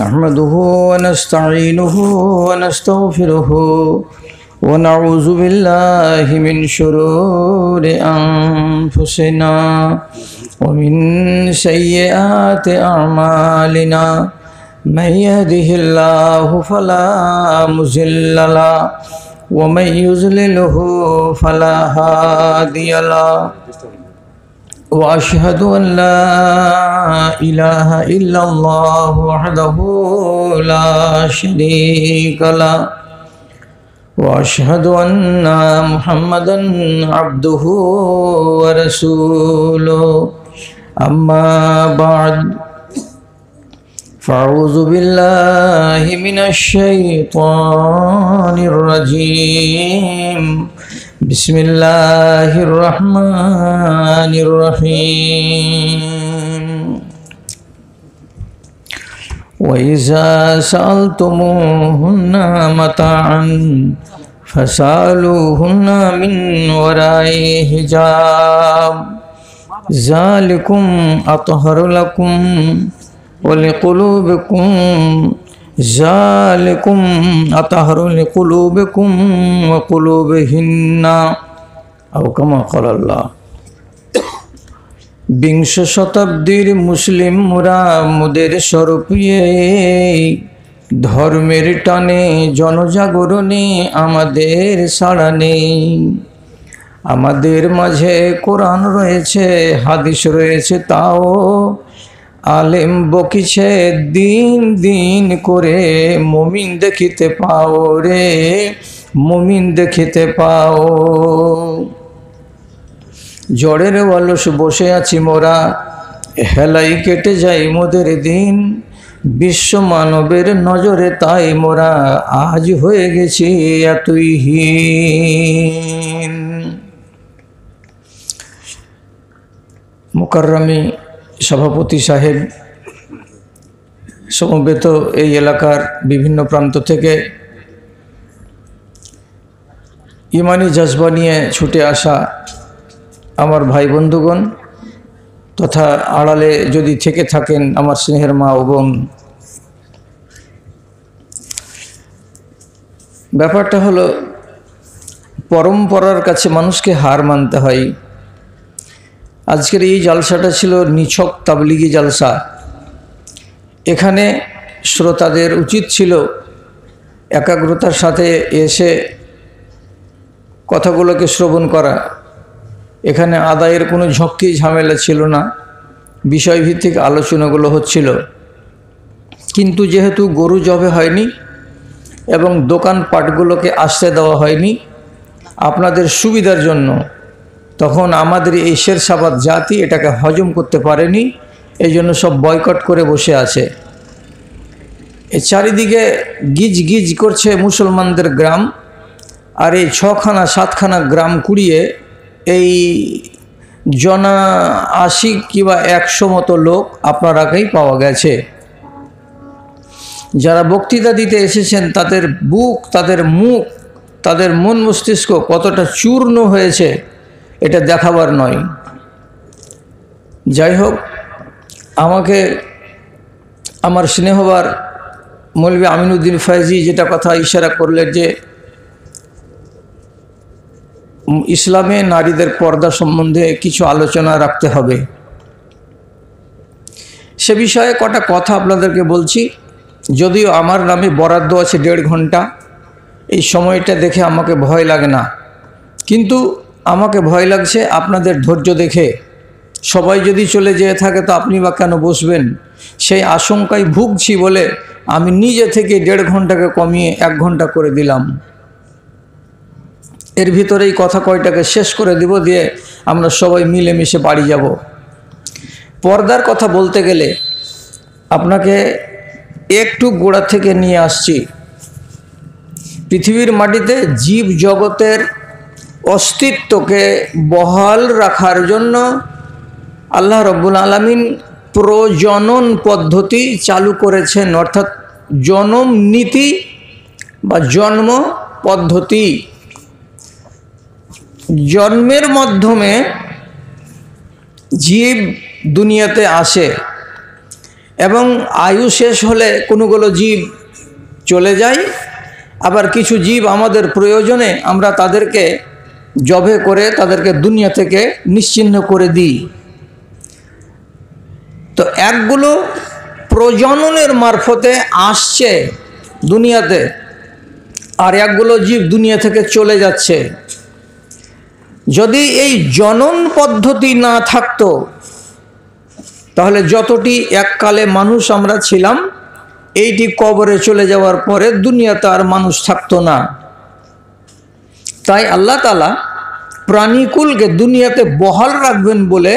نحمده ونستعينه ونستغفره ونعوذ بالله من شرور أنفسنا ومن سيئات أعمالنا من يهده الله فلا مضل له ومن يضلله فلا هادي له وأشهد أن لا إله إلا الله وحده لا شريك له وأشهد أن محمدا عبده ورسوله أما بعد فأعوذ بالله من الشيطان الرجيم بسم الله الرحمن الرحيم وإذا سألتموهن متاعا فسألوهن من وراء حجاب ذلكم أطهر لكم ولقلوبكم ذلكم أطهر لقلوبكم وقلوبهن أو كما قال الله বিংশ শতাব্দীর মুসলিম মোরা মোদের স্বরূপিয়ে ধর্মের টানে জনজাগরণে আমাদের সাড়া নেই। আমাদের মাঝে কোরআন রয়েছে, হাদিস রয়েছে, তাও আলেম বকিছে দিন দিন করে। মুমিন দেখিতে পাও রে, মুমিন দেখিতে পাও। জড়ের অলস বসে আছি মোরা, হেলাই কেটে যাই মোদের দিন। বিশ্ব মানবের নজরে তাই মোরা আজ হয়ে গেছি এতই হীন। মুকাররমি সভাপতি সাহেব, সমবেত এই এলাকার বিভিন্ন প্রান্ত থেকে ইমানি জজবা নিয়ে ছুটে আসা আমার ভাই বন্ধুগণ তথা আড়ালে যদি থেকে থাকেন আমার স্নেহের মা ও বোন, ব্যাপারটা হলো পরম্পরার কাছে মানুষকে হার মানতে হয়। আজকের এই জালসাটা ছিল নিছক তাবলিগি জালসা। এখানে শ্রোতাদের উচিত ছিল একাগ্রতার সাথে এসে কথাগুলোকে শ্রবণ করা। এখানে আদায়ের কোনো ঝক্কি ঝামেলা ছিল না, বিষয়ভিত্তিক আলোচনাগুলো হচ্ছিল। কিন্তু যেহেতু গরু জবে হয়নি এবং দোকানপাটগুলোকে আসতে দেওয়া হয়নি আপনাদের সুবিধার জন্য, তখন আমাদের এই শেরশাবাদ জাতি এটাকে হজম করতে পারেনি, এই জন্য সব বয়কট করে বসে আছে। এই চারিদিকে গিজ গিজ করছে মুসলমানদের গ্রাম, আর এই 6খানা 7খানা গ্রাম কুড়িয়ে এই জনা 80 কিংবা 100 মতো লোক আপনারাকেই পাওয়া গেছে। যারা বক্তৃতা দিতে এসেছেন তাদের বুক, তাদের মুখ, তাদের মন মস্তিষ্ক কতটা চূর্ণ হয়েছে এটা দেখাবার নয়। যাই হোক, আমাকে আমার স্নেহবার মৌলভী আমিনুদ্দিন ফয়েজি যেটা কথা ইশারা করলেন যে ইসলামে নারীদের পর্দা সম্বন্ধে কিছু আলোচনা রাখতে হবে, সে বিষয়ে কটা কথা আপনাদেরকে বলছি। যদিও আমার নামে বরাদ্দ আছে 1.5 ঘন্টা, এই সময়টা দেখে আমাকে ভয় লাগে না, কিন্তু আমাকে ভয় লাগছে আপনাদের ধৈর্য দেখে। সবাই যদি চলে যেয়ে থাকে তো আপনি বা কেন বসবেন, সেই আশঙ্কায় ভুগছি বলে আমি নিজে থেকে 1.5 ঘন্টাকে কমিয়ে 1 ঘন্টা করে দিলাম। এর ভিতরেই কথা কয়টাকে শেষ করে দিব, দিয়ে আমরা সবাই মিলেমিশে বাড়ি যাব। পর্দার কথা বলতে গেলে আপনাকে একটু গোড়া থেকে নিয়ে আসছি। পৃথিবীর মাটিতে জীব জগতের অস্তিত্বকে বহাল রাখার জন্য আল্লাহ রব্বুল আলামিন প্রজনন পদ্ধতি চালু করেছেন, অর্থাৎ জনম নীতি বা জন্ম পদ্ধতি। জন্মের মাধ্যমে জীব দুনিয়াতে আসে এবং আয়ু শেষ হলে কোনোগুলো জীব চলে যায়, আবার কিছু জীব আমাদের প্রয়োজনে আমরা তাদেরকে জবে করে তাদেরকে দুনিয়া থেকে নিশ্চিহ্ন করে দিই। তো একগুলো প্রজননের মারফতে আসছে দুনিয়াতে, আর একগুলো জীব দুনিয়া থেকে চলে যাচ্ছে। যদি এই জনন পদ্ধতি না থাকতো তাহলে যতটি এককালে মানুষ আমরা ছিলাম, এইটি কবরে চলে যাওয়ার পরে দুনিয়াতে আর মানুষ থাকতো না। তাই আল্লাহ তাআলা প্রাণীকুলকে দুনিয়াতে বহাল রাখবেন বলে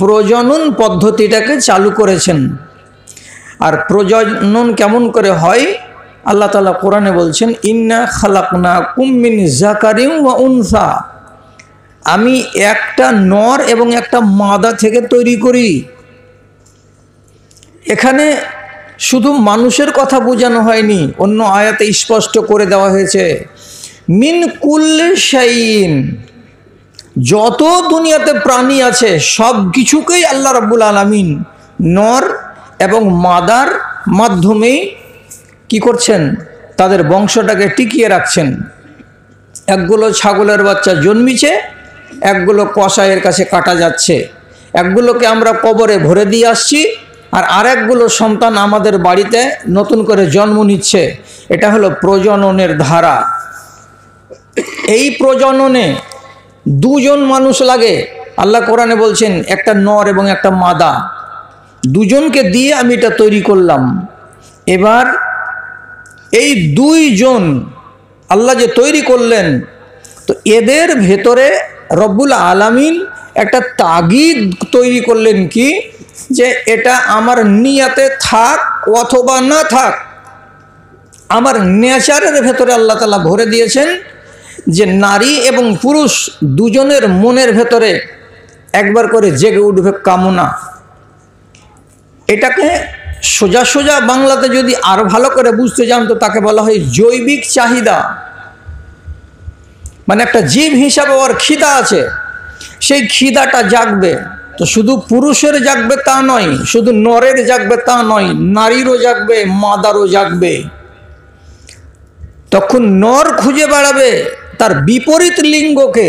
প্রজনন পদ্ধতিটাকে চালু করেছেন। আর প্রজনন কেমন করে হয় আল্লাহ তাআলা কোরআনে বলছেন, ইন্না খালাকনাকুম মিন যাকারিন ওয়া উনসা, আমি একটা নর এবং একটা মাদা থেকে তৈরি করি। এখানে শুধু মানুষের কথা বোঝানো হয়নি, অন্য আয়াতে স্পষ্ট করে দেওয়া হয়েছে মিন কুল্লি শাইইন, যত দুনিয়াতে প্রাণী আছে সব কিছুকেই আল্লাহ রাব্বুল আলামিন নর এবং মাদার মাধ্যমেই কি করছেন, তাদের বংশটাকে টিকিয়ে রাখছেন। একগুলো ছাগলের বাচ্চা জন্মিছে, একগুলো কসাইয়ের কাছে কাটা যাচ্ছে, একগুলোকে আমরা কবরে ভরে দিয়ে আসছি, আর আরেকগুলো সন্তান আমাদের বাড়িতে নতুন করে জন্ম নিচ্ছে। এটা হলো প্রজননের ধারা। এই প্রজননে দুজন মানুষ লাগে। আল্লাহ কোরআনে বলছেন একটা নর এবং একটা মাদা, দুজনকে দিয়ে আমি এটা তৈরি করলাম। এবার এই দুইজন আল্লাহ যে তৈরি করলেন, তো এদের ভেতরে রব্বুল আলামিন একটা তাগিদ তৈরি করলেন কি, যে এটা আমার নিয়াতে থাক অথবা না থাক, আমার নেচারের ভেতরে আল্লাহ তাআলা ভরে দিয়েছেন যে নারী এবং পুরুষ দুজনের মনের ভেতরে একবার করে জেগে উঠবে কামনা। এটাকে সোজা সোজা বাংলাতে যদি আরো ভালো করে বুঝতে চান তো তাকে বলা হয় জৈবিক চাহিদা। মানে একটা জীব হিসাবে ওর খিদা আছে, সেই খিদাটা জাগবে। তো শুধু পুরুষের জাগবে তা নয়, শুধু নরের জাগবে তা নয়, নারীরও জাগবে, মাদারও জাগবে। তখন নর খুঁজে বেড়াবে তার বিপরীত লিঙ্গকে,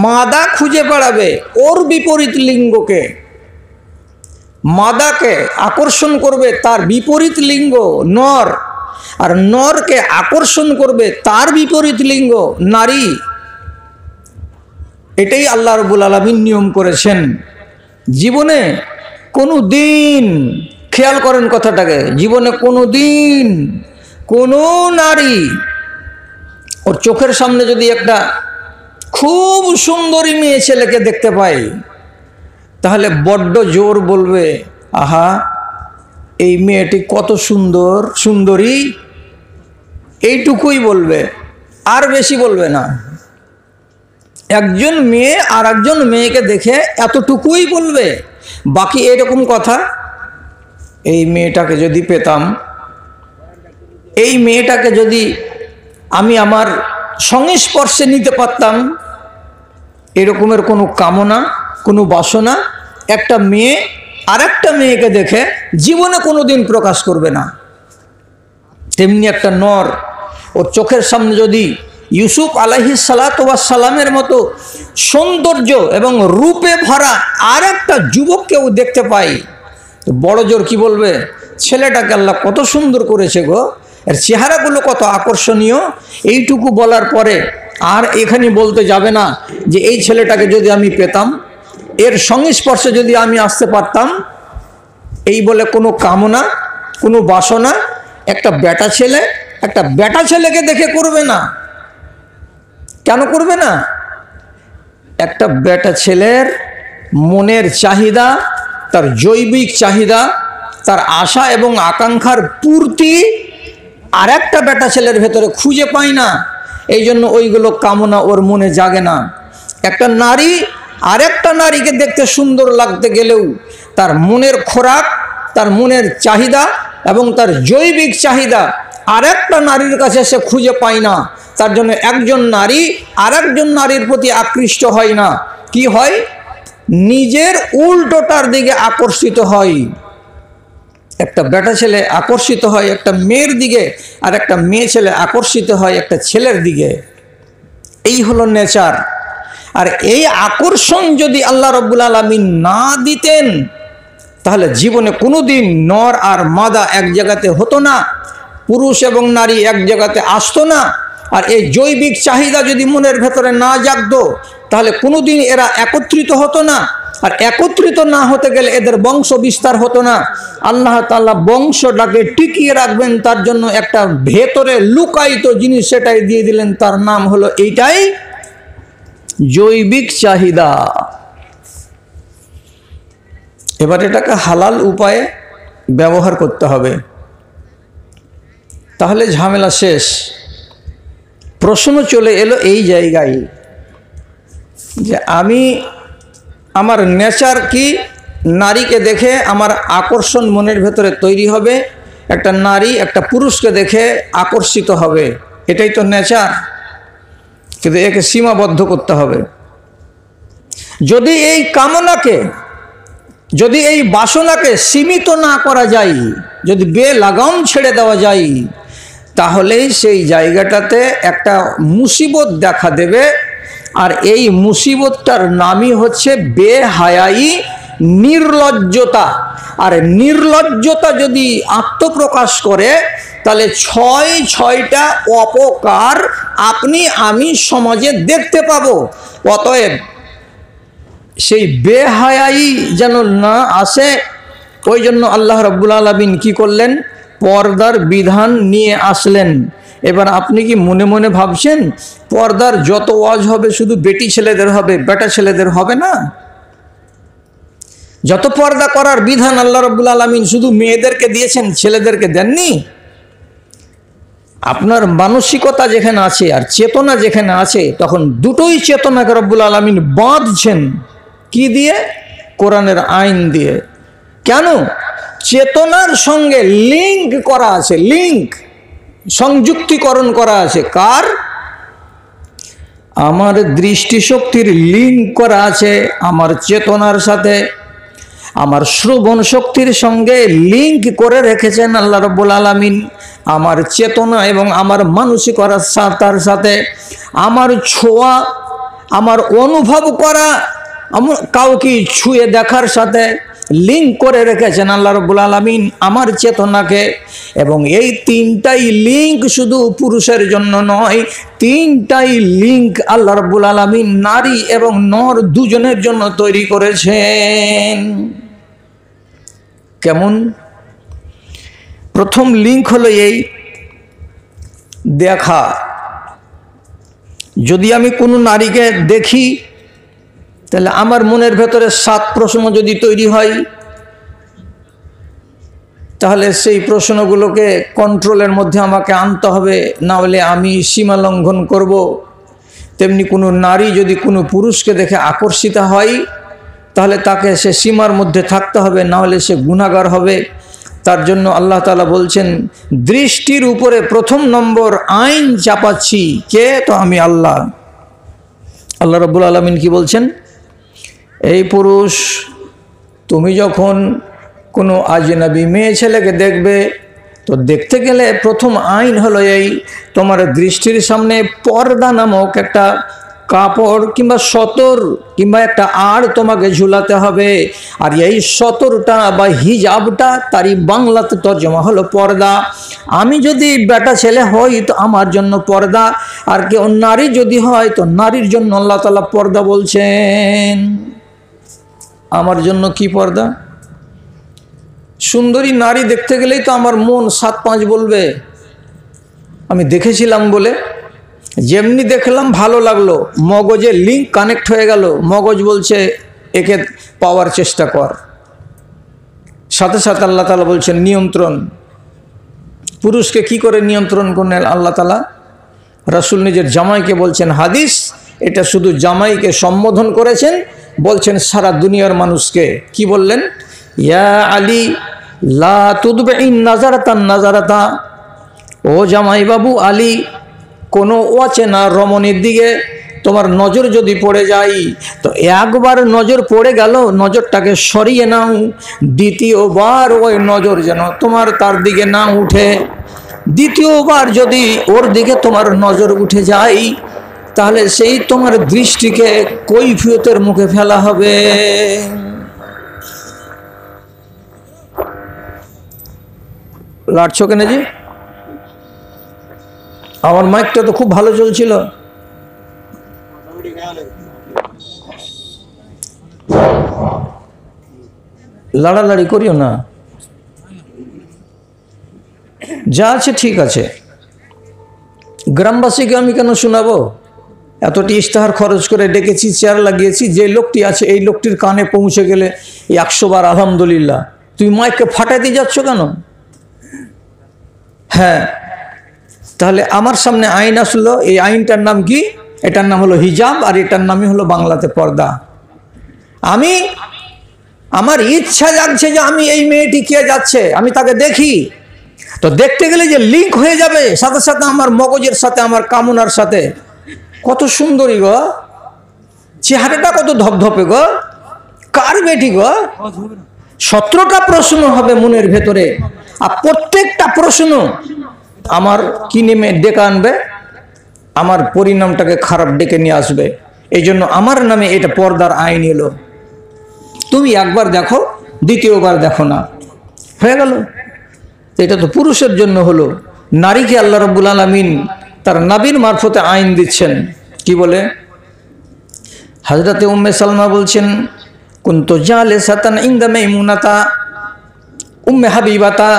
মাদা খুঁজে বেড়াবে ওর বিপরীত লিঙ্গকে, মাদাকে আকর্ষণ করবে তার বিপরীত লিঙ্গ নর, আর নরকে আকর্ষণ করবে তার বিপরীত লিঙ্গ নারী। এটাই আল্লাহ রাব্বুল আলামিন নিয়ম করেছেন। জীবনে কোনো দিন, খেয়াল করেন কথাটাকে, জীবনে কোনো দিন কোনো নারী ওর চোখের সামনে যদি একটা খুব সুন্দরী মেয়ে ছেলেকে দেখতে পায়, তাহলে বড্ড জোর বলবে, আহা এই মেয়েটি কত সুন্দর সুন্দরী, এইটুকুই বলবে, আর বেশি বলবে না। একজন মেয়ে আর একজন মেয়েকে দেখে এতটুকুই বলবে, বাকি এরকম কথা, এই মেয়েটাকে যদি পেতাম, এই মেয়েটাকে যদি আমি আমার সংস্পর্শে নিতে পারতাম, এরকমের কোনো কামনা, কোনো বাসনা একটা মেয়ে আর একটা মেয়েকে দেখে জীবনে কোনো দিন প্রকাশ করবে না। তেমনি একটা নর ওর চোখের সামনে যদি ইউসুফ আলাইহিস সালাতু ওয়াস সালামের মতো সৌন্দর্য এবং রূপে ভরা আর একটা যুবককেও দেখতে পাই, তো বড় জোর কি বলবে, ছেলেটাকে আল্লাহ কত সুন্দর করেছে গো, এর চেহারাগুলো কত আকর্ষণীয়। এইটুকু বলার পরে আর এখানে বলতে যাবে না যে এই ছেলেটাকে যদি আমি পেতাম, এর সংস্পর্শে যদি আমি আসতে পারতাম, এই বলে কোনো কামনা, কোনো বাসনা একটা বেটা ছেলে একটা বেটা ছেলেকে দেখে করবে না। কেন করবে না? একটা বেটা ছেলের মনের চাহিদা, তার জৈবিক চাহিদা, তার আশা এবং আকাঙ্ক্ষার পূর্তি আর একটা বেটা ছেলের ভেতরে খুঁজে পায় না, এই জন্য ওইগুলো কামনা ওর মনে জাগে না। একটা নারী আর একটা নারীকে দেখতে সুন্দর লাগতে গেলেও তার মনের খোরাক, তার মনের চাহিদা এবং তার জৈবিক চাহিদা আর একটা নারীর কাছে সে খুঁজে পায় না। তার জন্য একজন নারী আর একজন নারীর প্রতি আকৃষ্ট হয় না, কি হয়, নিজের উল্টোটার দিকে আকর্ষিত হয়। একটা বেটা ছেলে আকর্ষিত হয় একটা মেয়ের দিকে, আর একটা মেয়ে ছেলে আকর্ষিত হয় একটা ছেলের দিকে। এই হলো নেচার। আর এই আকর্ষণ যদি আল্লাহ রাব্বুল আলামিন না দিতেন তাহলে জীবনে কোনোদিন নর আর মাদা এক জায়গাতে হতো না, পুরুষ এবং নারী এক জায়গাতে আসতো না। আর এই জৈবিক চাহিদা যদি মনের ভেতরে না জাগতো তাহলে কোনোদিন এরা একত্রিত হতো না। আর একত্রিত না হতে গেলে এদের বংশ বিস্তার হতো না। আল্লাহ তাআলা বংশটাকে টিকিয়ে রাখবেন তার জন্য একটা ভেতরে লুকায়িত জিনিস সেটাই দিয়ে দিলেন, তার নাম হলো এইটাই জৈবিক চাহিদা। এবার এটাকে হালাল উপায়ে ব্যবহার করতে হবে, তাহলে ঝামেলা শেষ। প্রশ্ন চলে এলো এই জায়গায় যে আমার নেচার কি, নারীকে দেখে আমার আকর্ষণ মনের ভেতরে তৈরি হবে, একটা নারী একটা পুরুষকে দেখে আকর্ষিত হবে, এটাই তো নেচার। কিন্তু একে সীমাবদ্ধ করতে হবে। যদি এই কামনাকে, যদি এই বাসনাকে সীমিত না করা যায়, যদি বেলাগাম ছেড়ে দেওয়া যায়, তাহলেই সেই জায়গাটাতে একটা মুসিবত দেখা দেবে। আর এই মুসিবতটার নামই হচ্ছে বেহায়াই, নির্লজ্জতা। আর নির্লজ্জতা যদি আত্মপ্রকাশ করে তাহলে ছয়টা অপকার আপনি আমি সমাজে দেখতে পাবো। অতএব সেই বেহায়াই যেন না আসে, ওই জন্য আল্লাহ রাব্বুল আলামিন কি করলেন, পর্দার বিধান নিয়ে আসলেন। এবার আপনি কি মনে মনে ভাবছেন পর্দার যত ওয়াজ হবে শুধু বেটি ছেলেদের হবে, বেটা ছেলেদের হবে না? যত পর্দা করার বিধান আল্লাহ রাব্বুল আলামিন শুধু মেয়েদেরকে দিয়েছেন, ছেলেদেরকে দেননি। আপনার মানসিকতা যেখানে আছে আর চেতনা যেখানে আছে, তখন দুটোই চেতনাকে রাব্বুল আলামিন বাঁধছেন। কি দিয়ে? কোরআনের আইন দিয়ে। কেন? চেতনার সঙ্গে লিঙ্ক করা আছে, লিঙ্ক সংযুক্তিকরণ করা আছে। কার? আমার দৃষ্টিশক্তির লিঙ্ক করা আছে আমার চেতনার সাথে, আমার শ্রবণ শক্তির সঙ্গে লিঙ্ক করে রেখেছেন আল্লাহ রাব্বুল আলামিন। আমার চেতনা এবং আমার মানসিকতার সাথে আমার ছোঁয়া, আমার অনুভব করা, কাউকে ছুঁয়ে দেখার সাথে লিঙ্ক করে রেখেছেন আল্লাহ রাব্বুল আলামিন আমার চেতনাকে। এবং এই তিনটাই লিঙ্ক শুধু পুরুষের জন্য নয়, তিনটাই লিঙ্ক আল্লাহ রাব্বুল আলামিন নারী এবং নর দুজনের জন্য তৈরি করেছেন। কেমন? প্রথম লিঙ্ক হলো এই দেখা। যদি আমি কোনো নারীকে দেখি তাহলে আমার মনের ভেতরে 7 প্রশ্ন যদি তৈরি হয়, তাহলে সেই প্রশ্নগুলোকে কন্ট্রোলের মধ্যে আমাকে আনতে হবে, না হলে আমি সীমা লঙ্ঘন করব। তেমনি কোনো নারী যদি কোনো পুরুষকে দেখে আকর্ষিত হয় তাহলে তাকে সে সীমার মধ্যে থাকতে হবে, না হলে সে গুনাহগার হবে। তার জন্য আল্লাহ তাআলা বলছেন দৃষ্টির উপরে প্রথম নম্বর আইন চাপাচ্ছি কে? তো আমি আল্লাহ। আল্লাহ রাব্বুল আলামিন কি বলছেন? এই পুরুষ, তুমি যখন কোনো আজনবী মেয়ে ছেলেকে দেখবে তো দেখতে গেলে প্রথম আইন হলো এই, তোমার দৃষ্টির সামনে পর্দা নামক একটা কাপড় কিংবা সতর কিংবা একটা আড় তোমাকে ঝুলাতে হবে। আর এই সতরটা বা হিজাবটা তারই বাংলাতে তর্জমা হলো পর্দা। আমি যদি বেটা ছেলে হই তো আমার জন্য পর্দা, আর কেউ নারী যদি হয় তো নারীর জন্য আল্লাহ তাআলা পর্দা বলছেন। আমার জন্য কি পর্দা? সুন্দরী নারী দেখতে গেলেই তো আমার মন 7-5 বলবে, আমি দেখেছিলাম বলে। যেমনি দেখলাম ভালো লাগলো, মগজে লিঙ্ক কানেক্ট হয়ে গেল, মগজ বলছে একে পাওয়ার চেষ্টা কর। সাথে সাথে আল্লাহ তাআলা বলছেন নিয়ন্ত্রণ। পুরুষকে কি করে নিয়ন্ত্রণ করলেন আল্লাহ তাআলা? রাসূল নিজের জামাইকে বলছেন, হাদিস এটা শুধু জামাইকে সম্বোধন করেছেন, বলছেন সারা দুনিয়ার মানুষকে। কি বললেন? ইয়া আলী লা তুদবিন নাজারাতান নাজারাতা, ও জামাই বাবু আলী, কোনো অচেনা রমণীর দিকে তোমার নজর যদি পড়ে যায় তো একবার নজর পড়ে গেল, নজরটাকে সরিয়ে নাও, দ্বিতীয়বার ওই নজর যেন তোমার তার দিকে না উঠে। দ্বিতীয়বার যদি ওর দিকে তোমার নজর উঠে যায় তাহলে সেই তোমার দৃষ্টিকে কৈফিয়তের মুখে ফেলা হবে। লাটছো কেন জি? আমার মাইকটা তো খুব ভালো চলছিল। লাড়ালাড়ি করিও না, যা আছে ঠিক আছে। গ্রামবাসীকে আমি কেন শোনাবো? এতটি ইশতেহার খরচ করে ডেকেছি, চেয়ার লাগিয়েছি, যে লোকটি আছে এই লোকটির কানে পৌঁছে গেলে 100 বার আলহামদুলিল্লাহ। তুই মাইককে ফাটাতে যাচ্ছ কেন? হ্যাঁ, তাহলে আমার সামনে আইন আসলো, এই আইনটার নাম কি? এটার নাম হলো হিজাব, আর এটার নামই হলো বাংলাতে পর্দা। আমার ইচ্ছা জাগছে যে আমি এই মেয়েটি কে যাচ্ছে আমি তাকে দেখি, তো দেখতে গেলে যে লিঙ্ক হয়ে যাবে সাথে সাথে আমার মগজের সাথে, আমার কামনার সাথে। কত সুন্দরী গো, চেহারাটা কত ধপধপে গো, কার বেটি গো। 17টা প্রশ্ন হবে মনের ভেতরে, আর প্রত্যেকটা প্রশ্ন আমার কি নেমে ডেকে আনবে, আমার পরিণামটাকে খারাপ ডেকে নিয়ে আসবে। এই জন্য আমার নামে এটা পর্দার আইন এলো। তুমি একবার দেখো, দ্বিতীয়বার দেখো না, হয়ে গেল। এটা তো পুরুষের জন্য হলো। নারীকে আল্লাহ রাব্বুল আলামিন তার নবীর মারফতে আইন দিচ্ছেন। কি বলে? হযরতে উম্মে সালমা বলছেন, কুনতু জালিসাতান ইনদা মাইমুনাতা উম্মে হাবিবাতা,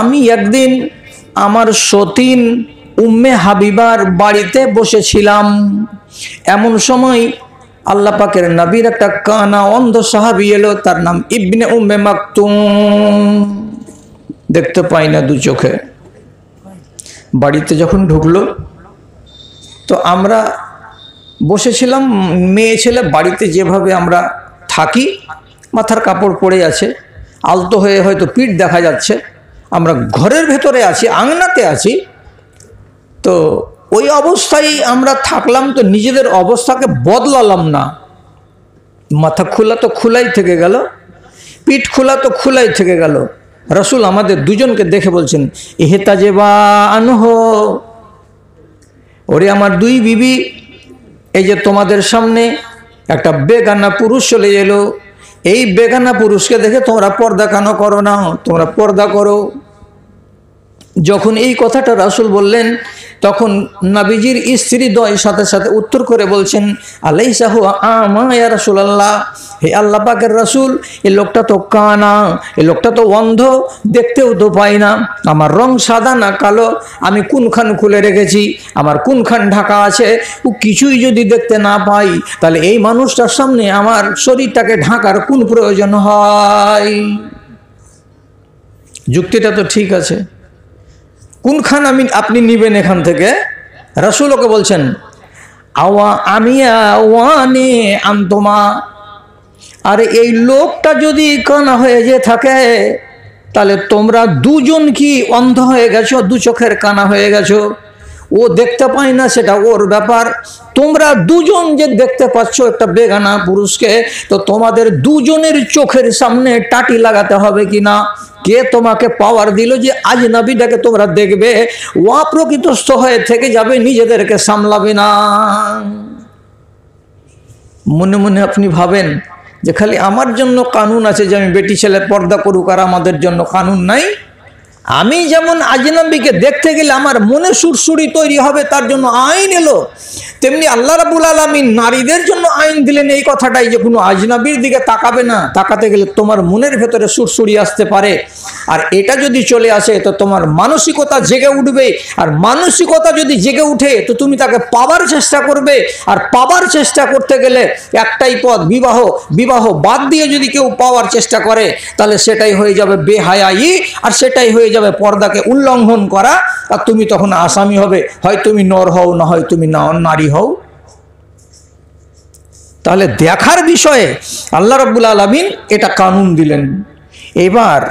আমি একদিন আমার সতীন উম্মে হাবিবার বাড়িতে বসেছিলাম। এমন সময় আল্লাহ পাকের নবীর একটা কানা অন্ধ সাহাবী এলো, তার নাম ইবনে উম্মে মাকতুম। দেখতে পাই না দু চোখে। বাড়িতে যখন ঢুকলো তো আমরা বসেছিলাম, মেয়ে ছেলে বাড়িতে যেভাবে আমরা থাকি, মাথার কাপড় পরে আছে, আলতো হয়ে হয়তো পিঠ দেখা যাচ্ছে, আমরা ঘরের ভেতরে আছি, আংনাতে আছি। তো ওই অবস্থায় আমরা থাকলাম, তো নিজেদের অবস্থাকে বদলালাম না। মাথা খোলা তো খোলাই থেকে গেল, পিঠ খোলা তো খোলাই থেকে গেল। রসুল আমাদের দুজনকে দেখে বলছেন, ইহতাজেবা আনহো, ওরে আমার দুই বিবি, এই যে তোমাদের সামনে একটা বেগানা পুরুষ চলে এলো, এই বেগানা পুরুষকে দেখে তোমরা পর্দা কেন করো না? তোমরা পর্দা করো। যখন এই কথাটা রাসূল বললেন তখন নবীজির স্ত্রী দ্বয় সাথে সাথে উত্তর করে বলছেন, আলাইসা হুয়া আমা ইয়া রাসূলুল্লাহ, হে আল্লাহ পাকের রাসূল, এই লোকটা তো কানা, এই লোকটা তো অন্ধ, দেখতেও তো পাই না, আমার রং সাদা না কালো, আমি কোনখান খুলে রেখেছি, আমার কোনখান ঢাকা আছে, ও কিছুই যদি দেখতে না পাই তাহলে এই মানুষটার সামনে আমার শরীরটাকে ঢাকার কোন প্রয়োজন হয়? যুক্তিটা তো ঠিক আছে, কোনখান আপনি নিবেন এখান থেকে? রাসূল ওকে বলছেন, আওয়ানে আনতুমা, আরে এই লোকটা যদি কানা হয়ে যে থাকে তাহলে তোমরা দুজন কি অন্ধ হয়ে গেছো, দু চোখের কানা হয়ে গেছো? ও দেখতে পায় না সেটা ওর ব্যাপার, তোমরা দুজন যে দেখতে পাচ্ছ একটা বেগানা পুরুষকে, তো তোমাদের দুজনের চোখের সামনে টাটি লাগাতে হবে কিনা? কে তোমাকে পাওয়ার দিল যে আজনবীটাকে তোমরা দেখবে? ও অপ্রকৃতস্থ হয়ে থেকে যাবে, নিজেদেরকে সামলাবে না। মনে মনে আপনি ভাবেন যে খালি আমার জন্য কানুন আছে যে আমি বেটি ছেলে পর্দা করুক, আর আমাদের জন্য কানুন নাই? আমি যেমন আজনবীকে দেখতে গেলে আমার মনে সুরসুরি তৈরি হবে, তার জন্য আইন এলো, তেমনি আল্লাহ রাব্বুল আলামিন নারীদের জন্য আইন দিলেন এই কথাটাই যে কোনো আজনবীর দিকে তাকাবে না। তাকাতে গেলে তোমার মনের ভেতরে সুরসুরি আসতে পারে, আর এটা যদি চলে আসে তো তোমার মানসিকতা জেগে উঠবে, আর মানসিকতা যদি জেগে উঠে তো তুমি তাকে পাবার চেষ্টা করবে, আর পাবার চেষ্টা করতে গেলে একটাই পথ, বিবাহ। বিবাহ বাদ দিয়ে যদি কেউ পাওয়ার চেষ্টা করে তাহলে সেটাই হয়ে যাবে বেহায়াই, আর সেটাই হয়ে যাবে পর্দাকে উল্লঙ্ঘন করা, আর তুমি তখন আসামি হবে, হয় তুমি নর হও না হয় তুমি নারী হও। তাহলে দেখার বিষয়ে আল্লাহ রাব্বুল আলামিন এটা কানুন দিলেন। এবার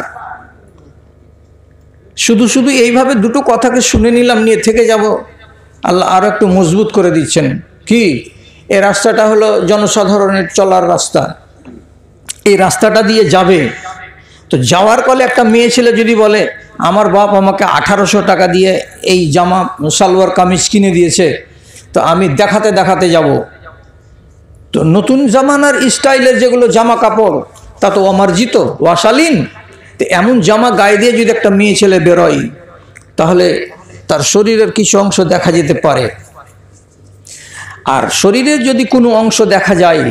শুধু এইভাবে দুটো কথাকে শুনে নিলাম, নিয়ে থেকে যাব, আল্লাহ আরো একটু মজবুত করে দিচ্ছেন। কি? এই রাস্তাটা হলো জনসাধারণের চলার রাস্তা, এই রাস্তাটা দিয়ে যাবে। তো যাওয়ার কলে একটা মেয়ে ছেলে যদি বলে আমার বাপ আমাকে 1800 টাকা দিয়ে এই জামা সালোয়ার কামিজ কিনে দিয়েছে, তো আমি দেখাতে দেখাতে যাব। তো নতুন জামানার স্টাইলের যেগুলো জামা কাপড় তা তো অমার্জিত, ওয়াশালীন। তো এমন জামা গায়ে দিয়ে যদি একটা মেয়ে ছেলে বেরোয়, তাহলে তার শরীরের কিছু অংশ দেখা যেতে পারে। আর শরীরের যদি কোনো অংশ দেখা যায়,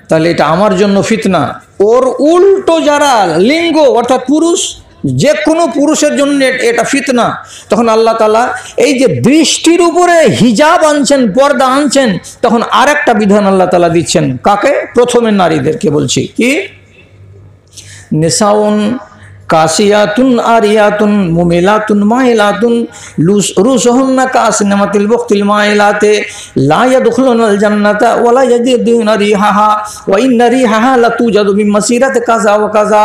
তাহলে এটা আমার জন্য ফিতনা। ওর উল্টো যারা লিঙ্গ অর্থাৎ পুরুষ, যে কোনো পুরুষের জন্য এটা ফিতনা। তখন আল্লাহ তাআলা এই যে দৃষ্টির উপরে হিজাব আনছেন, পর্দা আনছেন, তখন আর একটা বিধান আল্লাহ তাআলা দিচ্ছেন। কাকে? প্রথমে নারীদেরকে বলছি। কি? নিসাউন কাসিয়াতুন আরিয়াতুন মুমিলাতুন মাইলাতুন রুসুহুন্না কাসিনামাতিল বুখতিল মাইলাতে লা ইয়াদখুলুনাল জান্নাতা ওয়া লা ইয়াজিদুনা রিহাহা ওয়া ইন্না রিহাহা লাতুজাদু মিন মাসিরাতি কাযা ওয়া কাযা।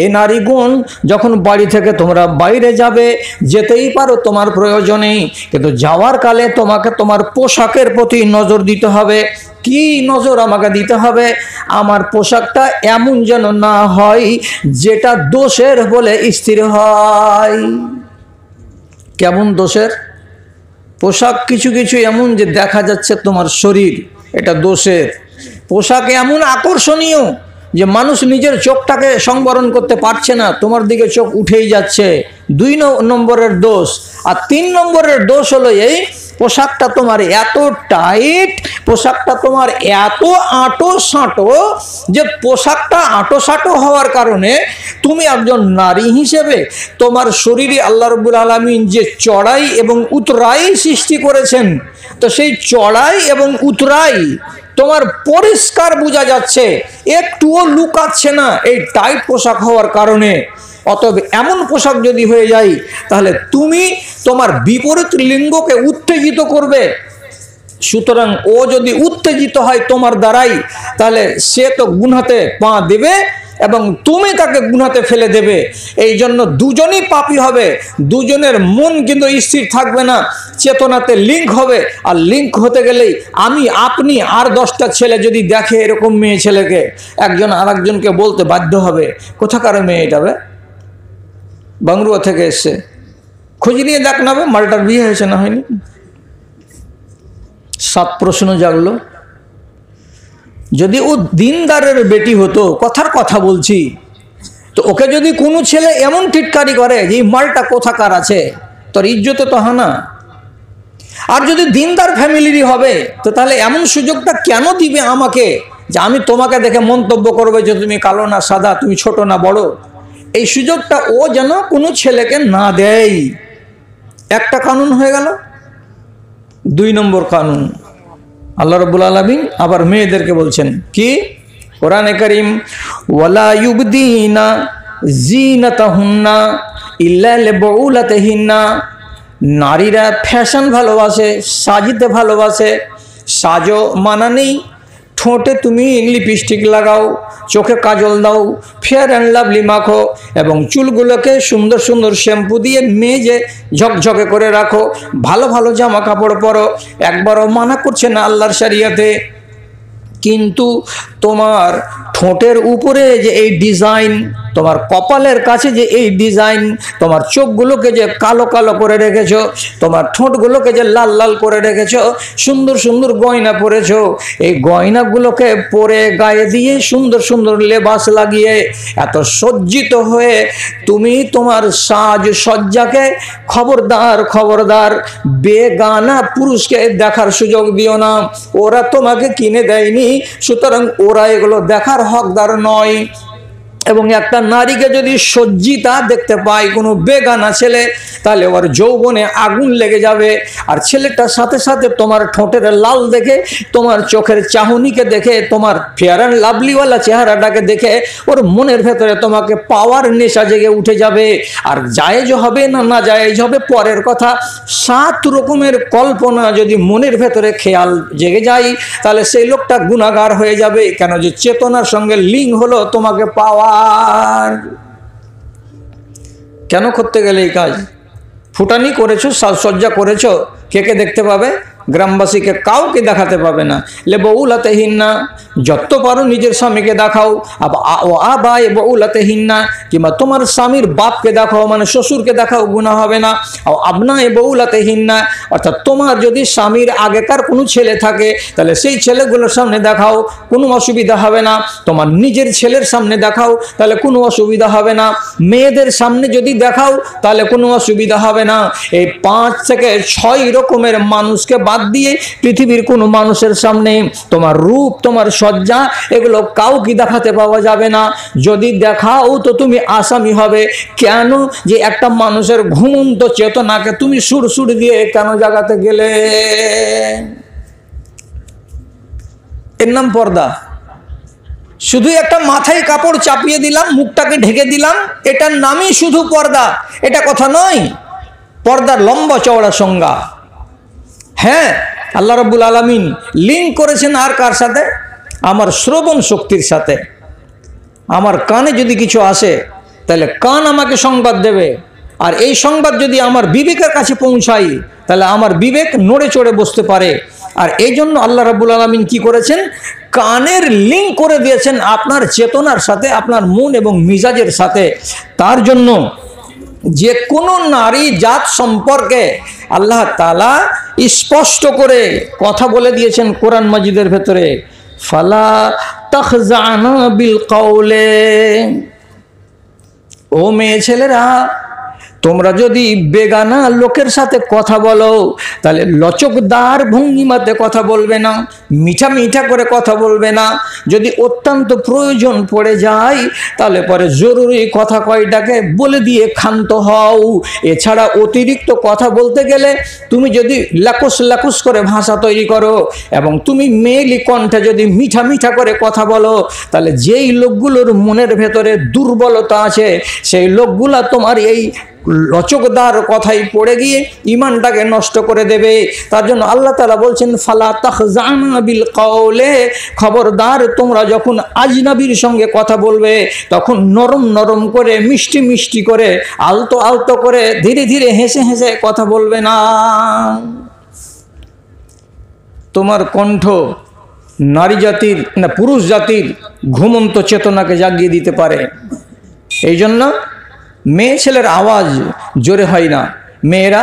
এই নারীগণ যখন বাড়ি থেকে তোমরা বাইরে যাবে, যেতেই পারো তোমার প্রয়োজনেই, কিন্তু যাওয়ার কালে তোমাকে তোমার পোশাকের প্রতি নজর দিতে হবে। কি নজর আমাকে দিতে হবে? আমার পোশাকটা এমন যেন না হয় যেটা দোষের বলে স্থির হয়। কেমন দোষের পোশাক? কিছু কিছু এমন যে দেখা যাচ্ছে তোমার শরীর, এটা দোষের। পোশাক এমন আকর্ষণীয় যে মানুষ নিজের চোখটাকে সংবরণ করতে পারছে না, তোমার দিকে চোখ উঠেই যাচ্ছে। 2 নম্বরের দোষ। আর 3 নম্বরের দোষ হলো এই পোশাকটা তোমার এত টাইট, পোশাকটা তোমার এত আঁটো সাঁটো যে পোশাকটা আঁটো সাঁটো হওয়ার কারণে তুমি একজন নারী হিসেবে তোমার শরীরে আল্লাহ রাব্বুল আলামিন যে চড়াই এবং উতরাই সৃষ্টি করেছেন, তো সেই চড়াই এবং উতরাই তোমার পরিষ্কার বোঝা যাচ্ছে, একটুও লুকাচ্ছে না এই টাইট পোশাক হওয়ার কারণে। অতএব এমন পোশাক যদি হয়ে যায়, তাহলে তুমি তোমার বিপরীত লিঙ্গকে উত্তেজিত করবে। সুতরাং ও যদি উত্তেজিত হয় তোমার দ্বারাই, তাহলে সে তো গুনাতে পা দেবে এবং তুমি তাকে গুনাতে ফেলে দেবে। এই জন্য দুজনই পাপী হবে, দুজনের মন কিন্তু স্থির থাকবে না, চেতনাতে লিঙ্ক হবে। আর লিঙ্ক হতে গেলেই আমি আপনি আর 10টা ছেলে যদি দেখে এরকম মেয়ে ছেলেকে, একজন আর একজনকে বলতে বাধ্য হবে কোথাকার মেয়ে এটা? বাংরুয়া থেকে এসছে, খোঁজ নিয়ে দেখ না মালটার বিয়ে হয়েছে না হয়নি। 7 প্রশ্ন জাগলো। যদি ও দিনদারের বেটি হতো, কথার কথা বলছি, তো ওকে যদি কোনো ছেলে এমন টিটকারি করে যে মালটা কোথাকার আছে, তোর ইজ্জতে তো হানা। আর যদি দিনদার ফ্যামিলিরই হবে, তো তাহলে এমন সুযোগটা কেন দিবে আমাকে যে আমি তোমাকে দেখে মন্তব্য করবে যে তুমি কালো না সাদা, তুমি ছোট না বড়? এই সুযোগটা ও যেন কোনো ছেলেকে না দেয়। একটা কানুন হয়ে গেল। 2 নম্বর কানুন, আল্লাহ রাব্বুল আলামিন আবার মেয়েদেরকে বলছেন কি? কোরআনে কারীম, ওয়ালা ইউবদিনা জিনাতাহুন্না ইল্লা লিবুলাতিহিন্না। নারীরা ফ্যাশন ভালোবাসে, সাজতে ভালোবাসে। সাজো মানা নেই, ঠোঁটে তুমি লিপস্টিক লাগাও, চোখে কাজল দাও, ফেয়ার অ্যান্ড লাভলি মাখো, এবং চুলগুলোকে সুন্দর সুন্দর শ্যাম্পু দিয়ে মেজে ঝকঝকে করে রাখো, ভালো ভালো জামা কাপড় পরো। একবারও মানা করছে না আল্লাহর শরিয়াতে। কিন্তু তোমার ঠোঁটের উপরে যে এই ডিজাইন, তোমার কপালের কাছে যে এই ডিজাইন, তোমার চোখগুলোকে যে কালো কালো করে রেখেছো, তোমার ঠোঁটগুলোকে যে লাল লাল করে রেখেছো, সুন্দর সুন্দর গয়না পরেছো, এই গয়নাগুলোকে পরে গায়ে দিয়ে সুন্দর সুন্দর লেবাস লাগিয়ে এত সজ্জিত হয়ে তুমি তোমার সাজ সজ্জাকে, খবরদার খবরদার বেগানা পুরুষকে দেখার সুযোগ দিও না। ওরা তোমাকে কিনে দেয়নি, সুতরাং ওরা এগুলো দেখার হকদার নয়। এবং একটা নারীকে যদি সজ্জিতা দেখতে পায় কোনো বেগানা ছেলে, তাহলে ওর যৌবনে আগুন লেগে যাবে। আর ছেলেটার সাথে সাথে তোমার ঠোঁটের লাল দেখে, তোমার চোখের চাহনিকে দেখে, তোমার ফেয়ার অ্যান্ড লাভলিওয়ালা চেহারাটাকে দেখে ওর মনের ভেতরে তোমাকে পাওয়ার নেশা জেগে উঠে যাবে। আর জায়েজ হবে না না জায়েজ হবে পরের কথা, 7 রকমের কল্পনা যদি মনের ভেতরে খেয়াল জেগে যায়, তাহলে সেই লোকটা গুনাহগার হয়ে যাবে। কেন? যে চেতনার সঙ্গে লিঙ্ক হলো তোমাকে পাওয়া। কেন করতে গেলে এই কাজ? ফুটানি করেছো, সাজসজ্জা করেছো, কে কে দেখতে পাবে? গ্রামবাসীকে কাউকে দেখাতে পাবে না। লে বউলাতে হিন্না, যত পারো নিজের স্বামীকে দেখাও। আবায়ে বউলাতে হিন্না, কিংবা তোমার স্বামীর বাপকে দেখাও, মানে শ্বশুরকে দেখাও, গুনাহ হবে না। আবনায়ে বউলাতে হিন্না, অর্থাৎ তোমার যদি স্বামীর আগেকার কোনো ছেলে থাকে তাহলে সেই ছেলেগুলোর সামনে দেখাও, কোনো অসুবিধা হবে না। তোমার নিজের ছেলের সামনে দেখাও, তাহলে কোনো অসুবিধা হবে না। মেয়েদের সামনে যদি দেখাও তাহলে কোনো অসুবিধা হবে না। এই 5 থেকে 6 রকমের মানুষকে বাদ দিয়ে পৃথিবীর কোনো মানুষের সামনে তোমার রূপ, তোমার সজ্জা, এগুলো কাউকে দেখাতে পাওয়া যাবে না। যদি দেখাও তো তুমি আসামি হবে। কেন? যে একটা মানুষের ঘুমন্ত চেতনাকে তুমি সুর দিয়ে কেন জাগাতে গেলে? এর নাম পর্দা। শুধু একটা মাথায় কাপড় চাপিয়ে দিলাম, মুখটাকে ঢেকে দিলাম, এটার নামই শুধু পর্দা, এটা কথা নয়। পর্দার লম্বা চওড়া সংজ্ঞা। হ্যাঁ, আল্লাহ রাব্বুল আলামিন লিঙ্ক করেছেন আর কার সাথে? আমার শ্রবণ শক্তির সাথে। আমার কানে যদি কিছু আসে তাহলে কান আমাকে সংবাদ দেবে, আর এই সংবাদ যদি আমার বিবেকের কাছে পৌঁছাই তাহলে আমার বিবেক নড়ে চড়ে বসতে পারে। আর এই জন্য আল্লাহ রাব্বুল আলামিন কি করেছেন? কানের লিঙ্ক করে দিয়েছেন আপনার চেতনার সাথে, আপনার মন এবং মিজাজের সাথে। তার জন্য যে কোনো নারী জাত সম্পর্কে আল্লাহ তাআলা স্পষ্ট করে কথা বলে দিয়েছেন কোরআন মাজিদের ভেতরে, ফালা তাখজানা বিল কাউলে। ও মেয়ে ছেলেরা, তোমরা যদি বেগানা লোকের সাথে কথা বলো তাহলে লচকদার ভঙ্গিমাতে কথা বলবে না, মিঠা মিঠা করে কথা বলবে না। যদি অত্যন্ত প্রয়োজন পড়ে যায় তাহলে পরে জরুরি কথা কয়টাকে বলে দিয়ে ক্ষান্ত হও। এছাড়া অতিরিক্ত কথা বলতে গেলে তুমি যদি লাকুস করে ভাষা তৈরি করো এবং তুমি মেয়েলি কণ্ঠে যদি মিঠা মিঠা করে কথা বলো, তাহলে যেই লোকগুলোর মনের ভেতরে দুর্বলতা আছে সেই লোকগুলা তোমার এই লচকদার কথাই পড়ে গিয়ে ইমানটাকে নষ্ট করে দেবে। তার জন্য আল্লাহ তাআলা বলছেন, ফালা তাখজানা বিল কাউলে, খবরদার তোমরা যখন আজনবীর সঙ্গে কথা বলবে তখন নরম নরম করে, মিষ্টি মিষ্টি করে, আলতো আলতো করে, ধীরে ধীরে হেসে হেসে কথা বলবে না। তোমার কণ্ঠ নারী জাতির না পুরুষ জাতির ঘুমন্ত চেতনাকে জাগিয়ে দিতে পারে। এই জন্য মেয়ে ছেলের আওয়াজ জোরে হয় না, মেয়েরা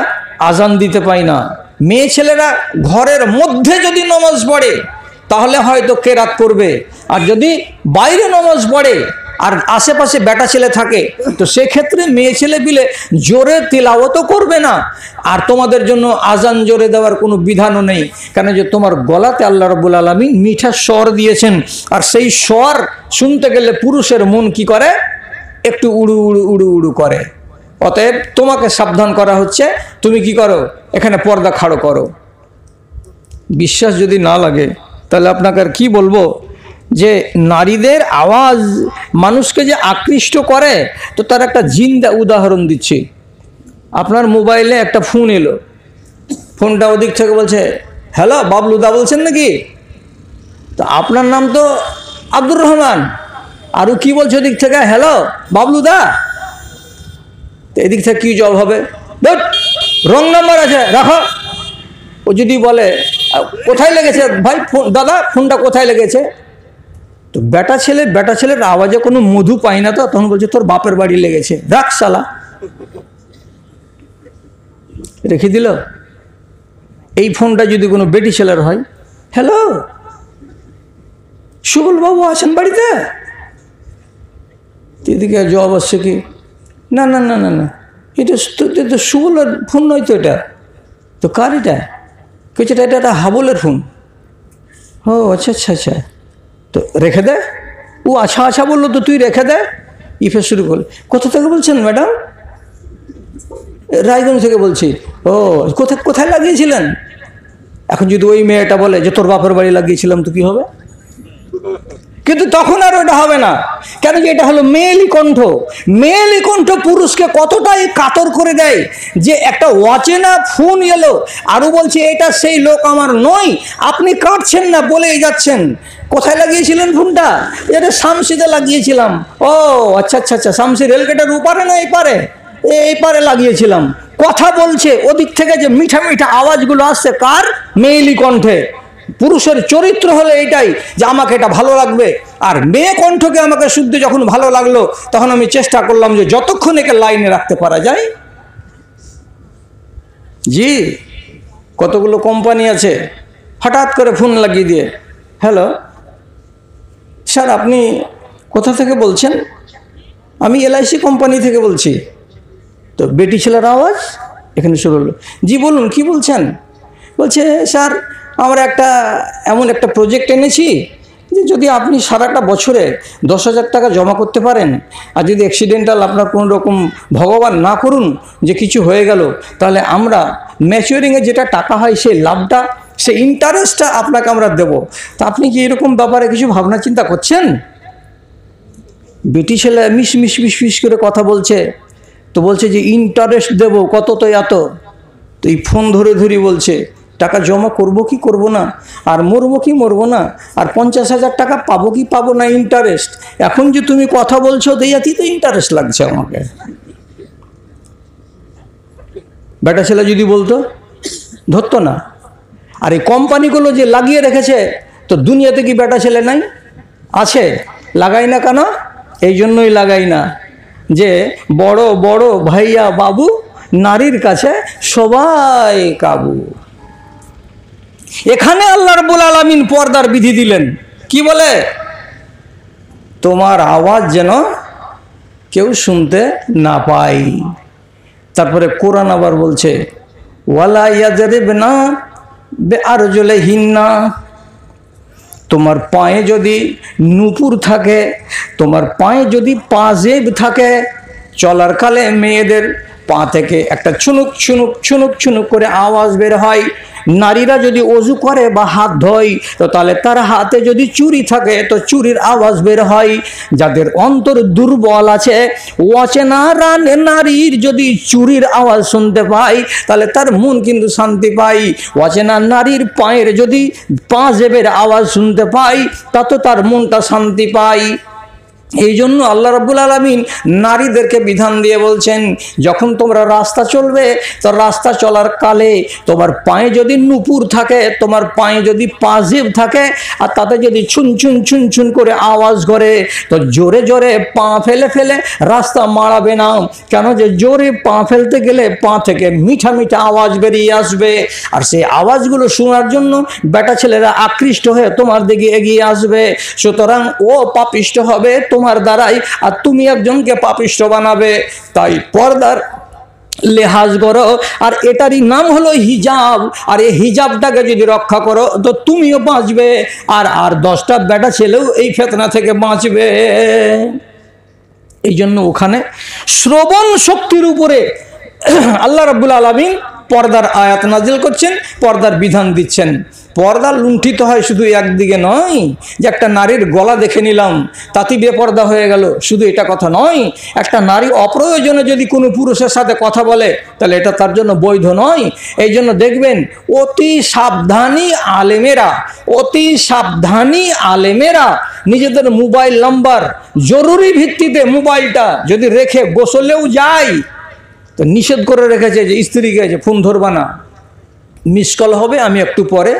আজান দিতে পায় না। মেয়ে ছেলেরা ঘরের মধ্যে যদি নামাজ পড়ে তাহলে হয়তো কেরাত করবে, আর যদি বাইরে নামাজ পড়ে আর আশেপাশে বেটা ছেলে থাকে তো সেক্ষেত্রে মেয়ে ছেলে বিলে জোরে তিলাওয়াতও করবে না। আর তোমাদের জন্য আজান জোরে দেওয়ার কোনো বিধানও নেই, কেন যে তোমার গলাতে আল্লাহ রাব্বুল আলামিন মিঠা স্বর দিয়েছেন, আর সেই স্বর শুনতে গেলে পুরুষের মন কি করে? একটু উড়ু উড়ু উড়ু উড়ু করে। অতএব তোমাকে সাবধান করা হচ্ছে, তুমি কি করো? এখানে পর্দা খাড়ো করো। বিশ্বাস যদি না লাগে তাহলে আপনাকে আর কি বলবো, যে নারীদের আওয়াজ মানুষকে যে আকৃষ্ট করে তো তার একটা জিন্দা উদাহরণ দিচ্ছি। আপনার মোবাইলে একটা ফোন এলো, ফোনটা ওদিক থেকে বলছে, হ্যালো বাবলুদা বলছেন নাকি? তো আপনার নাম তো আব্দুর রহমান, আরও কি বলছে ওদিক থেকে, হ্যালো বাবলুদা। তো এদিক থেকে কী জবাব হবে? রং নাম্বার আছে, রাখো। ও যদি বলে কোথায় লেগেছে ভাই ফোন, দাদা ফোনটা কোথায় লেগেছে? তো বেটা ছেলের আওয়াজে কোনো মধু পায় না, তো তখন বলছে তোর বাপের বাড়ি লেগেছে, রাখ শালা, রেখে দিল। এই ফোনটা যদি কোনো বেটি ছেলের হয়, হ্যালো সুবল বাবু আছেন বাড়িতে? এদিকে জবাব আসছে কি, না না না না না, এটা তো সুবলের ফোন নয় তো, এটা তো কার? এটা কেছে, এটা হাবলের ফোন। ও আচ্ছা আচ্ছা আচ্ছা, তো রেখে দে। ও আচ্ছা আচ্ছা বললো, তো তুই রেখে দে। ইফে শুরু করলে, কোথা থেকে বলছেন ম্যাডাম? রায়গঞ্জ থেকে বলছি। ও কোথায় লাগিয়েছিলেন? এখন যদি ওই মেয়েটা বলে যে তোর বাপের বাড়ি লাগিয়েছিলাম, তো কি হবে? কিন্তু তখন আর ওটা হবে না, কেন যে এটা হলো মেয়েলি কণ্ঠ। মেয়েলি কণ্ঠ পুরুষকে কতটাই কাতর করে দেয় যে একটা অচেনা ফোন এলো, আরও বলছে এটা সেই লোক আমার নয়, আপনি কাটছেন না বলেই যাচ্ছেন। কোথায় লাগিয়েছিলেন ফোনটা? এটা শামসিতে লাগিয়েছিলাম। ও আচ্ছা আচ্ছা আচ্ছা, শামসি রেলগেটের ওপারে না এই পারে? এই পারে লাগিয়েছিলাম। কথা বলছে, ওদিক থেকে যে মিঠা মিঠা আওয়াজগুলো আসছে কার? মেয়েলি কণ্ঠে। পুরুষের চরিত্র হলো এইটাই যে আমাকে এটা ভালো লাগবে, আর মেয়ে কণ্ঠকে আমাকে শুনতে যখন ভালো লাগলো তখন আমি চেষ্টা করলাম যে যতক্ষণ একে লাইনে রাখতে পারা যায়। জি, কতগুলো কোম্পানি আছে, হঠাৎ করে ফোন লাগিয়ে দিয়ে, হ্যালো স্যার আপনি কোথা থেকে বলছেন? আমি LIC কোম্পানি থেকে বলছি। তো বেটি ছেলের আওয়াজ এখানে শুরু হলো। জি বলুন, কি বলছেন? বলছে স্যার আমরা এমন একটা প্রজেক্ট এনেছি যে যদি আপনি সারাটা বছরে 10,000 টাকা জমা করতে পারেন, আর যদি অ্যাক্সিডেন্টাল আপনার কোনো রকম ভগবান না করুন যে কিছু হয়ে গেল, তাহলে আমরা ম্যাচিউরিংয়ে যেটা টাকা হয় সেই লাভটা, সেই ইন্টারেস্টটা আপনাকে আমরা দেব। তা আপনি কি এরকম ব্যাপারে কিছু ভাবনা চিন্তা করছেন? বেটি ছেলে মিশ মিশ মিশ মিশ করে কথা বলছে, তো বলছে যে ইন্টারেস্ট দেব কত, তো এত। তো এই ফোন ধরে ধরে বলছে টাকা জমা করব কি করব না, আর মরবো কি মরবো না, আর 50,000 টাকা পাবো কি পাবো না ইন্টারেস্ট। এখন যে তুমি কথা বলছো দেয়াতি তো ইন্টারেস্ট লাগছে আমাকে। বেটা ছেলে যদি বলতো ধরতো না। আর এই কোম্পানিগুলো যে লাগিয়ে রেখেছে, তো দুনিয়াতে কি বেটা ছেলে নাই? আছে। লাগাই না কেন? এই জন্যই লাগাই না যে বড় বড় ভাইয়া বাবু, নারীর কাছে সবাই কাবু। এখানে আল্লাহ রাব্বুল আলামিন পর্দার বিধি দিলেন। কি বলে? তোমার আওয়াজ যেন কেউ শুনতে না পায়। তারপরে কোরআন আবার বলছে ওয়ালা ইয়াজরিবনা বিআরজুলিহিন্না, তোমার পায়ে যদি নুপুর থাকে, তোমার পায়ে যদি পাজেব থাকে, চলার কালে মেয়েদের পা থেকে একটা ছুনুক ছুনুক ছুনুক ছুনুক করে আওয়াজ বের হয়। নারীরা যদি অজু করে বা হাত ধোয়, তো তাহলে তার হাতে যদি চুড়ি থাকে তো চুড়ির আওয়াজ বের হয়। যাদের অন্তর দুর্বল আছে, অচেনা নারীর যদি চুড়ির আওয়াজ শুনতে পায় তাহলে তার মন কিন্তু শান্তি পায়। অচেনা নারীর পায়ের যদি পাজেবের আওয়াজ শুনতে পায় তা তো তার মনটা শান্তি পায়। এই জন্য আল্লাহ রাব্বুল আলামিন নারীদেরকে বিধান দিয়ে বলছেন, যখন তোমরা রাস্তা চলবে তো রাস্তা চলার কালে তোমার পায়ে যদি নুপুর থাকে, তোমার পায়ে যদি পাজেব থাকে, আর তাতে যদি ছুন ছুন ছুন ছুন করে আওয়াজ করে, তো জোরে জোরে পা ফেলে ফেলে রাস্তা মারাবে না। কেন? যে জোরে পা ফেলতে গেলে পা থেকে মিঠা মিঠা আওয়াজ বেরিয়ে আসবে, আর সেই আওয়াজগুলো শোনার জন্য বেটা ছেলেরা আকৃষ্ট হয়ে তোমার দিকে এগিয়ে আসবে। সুতরাং ও পাপিষ্ট হবে তোমার দ্বারাই, আর তুমি একজনকে পাপিষ্ট বানাবে। তাই পর্দার লেহাজ করো, আর এটারই নাম হলো হিজাব। আর এই হিজাবটাকে যদি রক্ষা করো তো তুমিও বাঁচবে, আর 10টা বেটা ছেলেও এই ফিতনা থেকে বাঁচবে। এই জন্য ওখানে শ্রবণ শক্তির উপরে আল্লাহ রাব্বুল আলামিন পর্দার আয়াত নাজিল করছেন, পর্দার বিধান দিচ্ছেন। পর্দা লুণ্ঠিত হয় শুধু একদিকে নয় যে একটা নারীর গলা দেখে নিলাম তাতে বেপর্দা হয়ে গেল, শুধু এটা কথা নয়। একটা নারী অপ্রয়োজনে যদি কোনো পুরুষের সাথে কথা বলে তাহলে এটা তার জন্য বৈধ নয়। এই জন্য দেখবেন অতি সাবধানী আলেমেরা নিজেদের মোবাইল নাম্বার জরুরি ভিত্তিতে মোবাইলটা যদি রেখে গোসলেও যায় তো নিষেধ করে রেখেছে যে স্ত্রীকে যে ফোন ধরবা না, মিস কল হবে, আমি একটু পরে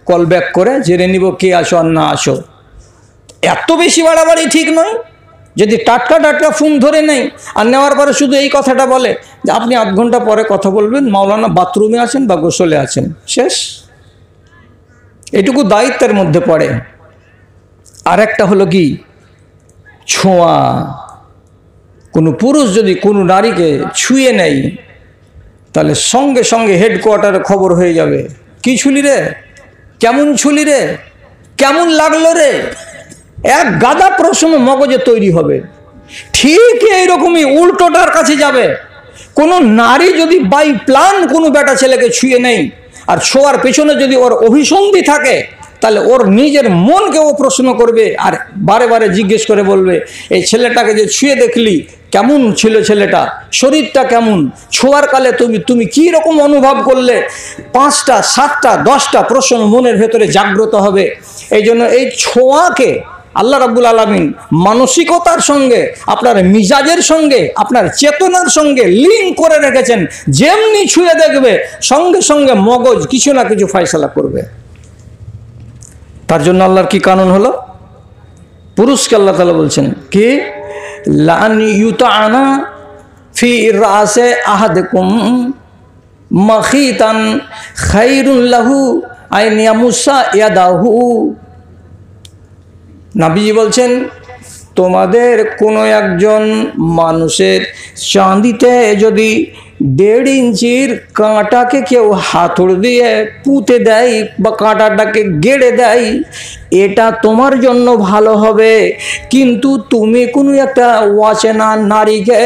কল ব্যাক করে জেনে নিব কে আসো আর না আসো। এত বেশি বাড়াবাড়ি ঠিক নয়। যদি টাটকা টাটকা ফোন ধরে নেই আর নেওয়ার পরে শুধু এই কথাটা বলে যে আপনি 8 ঘন্টা পরে কথা বলবেন, মাওলানা বাথরুমে আছেন বা গোসলে আছেন, শেষ। এটুকু দায়িত্বের মধ্যে পড়ে। আর একটা হলো কি, ছোঁয়া। কোনো পুরুষ যদি কোনো নারীকে ছুঁয়ে নেয় তাহলে সঙ্গে সঙ্গে হেডকোয়ার্টারে খবর হয়ে যাবে, কি ছুলি রে, কেমন ছুলি রে, কেমন লাগলো রে, এক গাদা প্রশ্ন মগজে তৈরি হবে। ঠিক এইরকমই উল্টোটার কাছে যাবে। কোনো নারী যদি বাই প্ল্যান কোনো বেটা ছেলেকে ছুঁয়ে নেয়, আর ছোঁয়ার পেছনে যদি ওর অভিসন্ধি থাকে, তাহলে ওর নিজের মনকে ও প্রশ্ন করবে আর বারে বারে জিজ্ঞেস করে বলবে এই ছেলেটাকে যে ছুঁয়ে দেখলি কেমন ছিল, ছেলেটা শরীরটা কেমন, ছোঁয়ার কালে তুমি কি রকম অনুভব করলে। 5টা 7টা 10টা প্রশ্ন মনের ভেতরে জাগ্রত হবে। এই জন্য এই ছোঁয়াকে আল্লাহ রাব্বুল আলামিন মানসিকতার সঙ্গে, আপনার মিজাজের সঙ্গে, আপনার চেতনার সঙ্গে লিঙ্ক করে রেখেছেন। যেমনি ছুঁয়ে দেখবে সঙ্গে সঙ্গে মগজ কিছু না কিছু ফয়সালা করবে। তার জন্য আল্লাহর কি কানুন হলো? পুরুষকে আল্লাহ তাআলা বলছেন কি, লান ইউতাআনা ফি রাসে আহাদিকুম মাখিতান খায়রুল লাহু আন ইয়ামুসা ইয়াদাহু। নবীজি বলছেন, তোমাদের কোনো একজন মানুষের চাঁদিতে যদি 1.5 ইঞ্চির কাঁটাকে কেউ হাতুড় দিয়ে পুঁতে দেয় বা কাঁটাটাকে গেড়ে দেয়, এটা তোমার জন্য ভালো হবে। কিন্তু তুমি কোনো একটা অচেনা নারীকে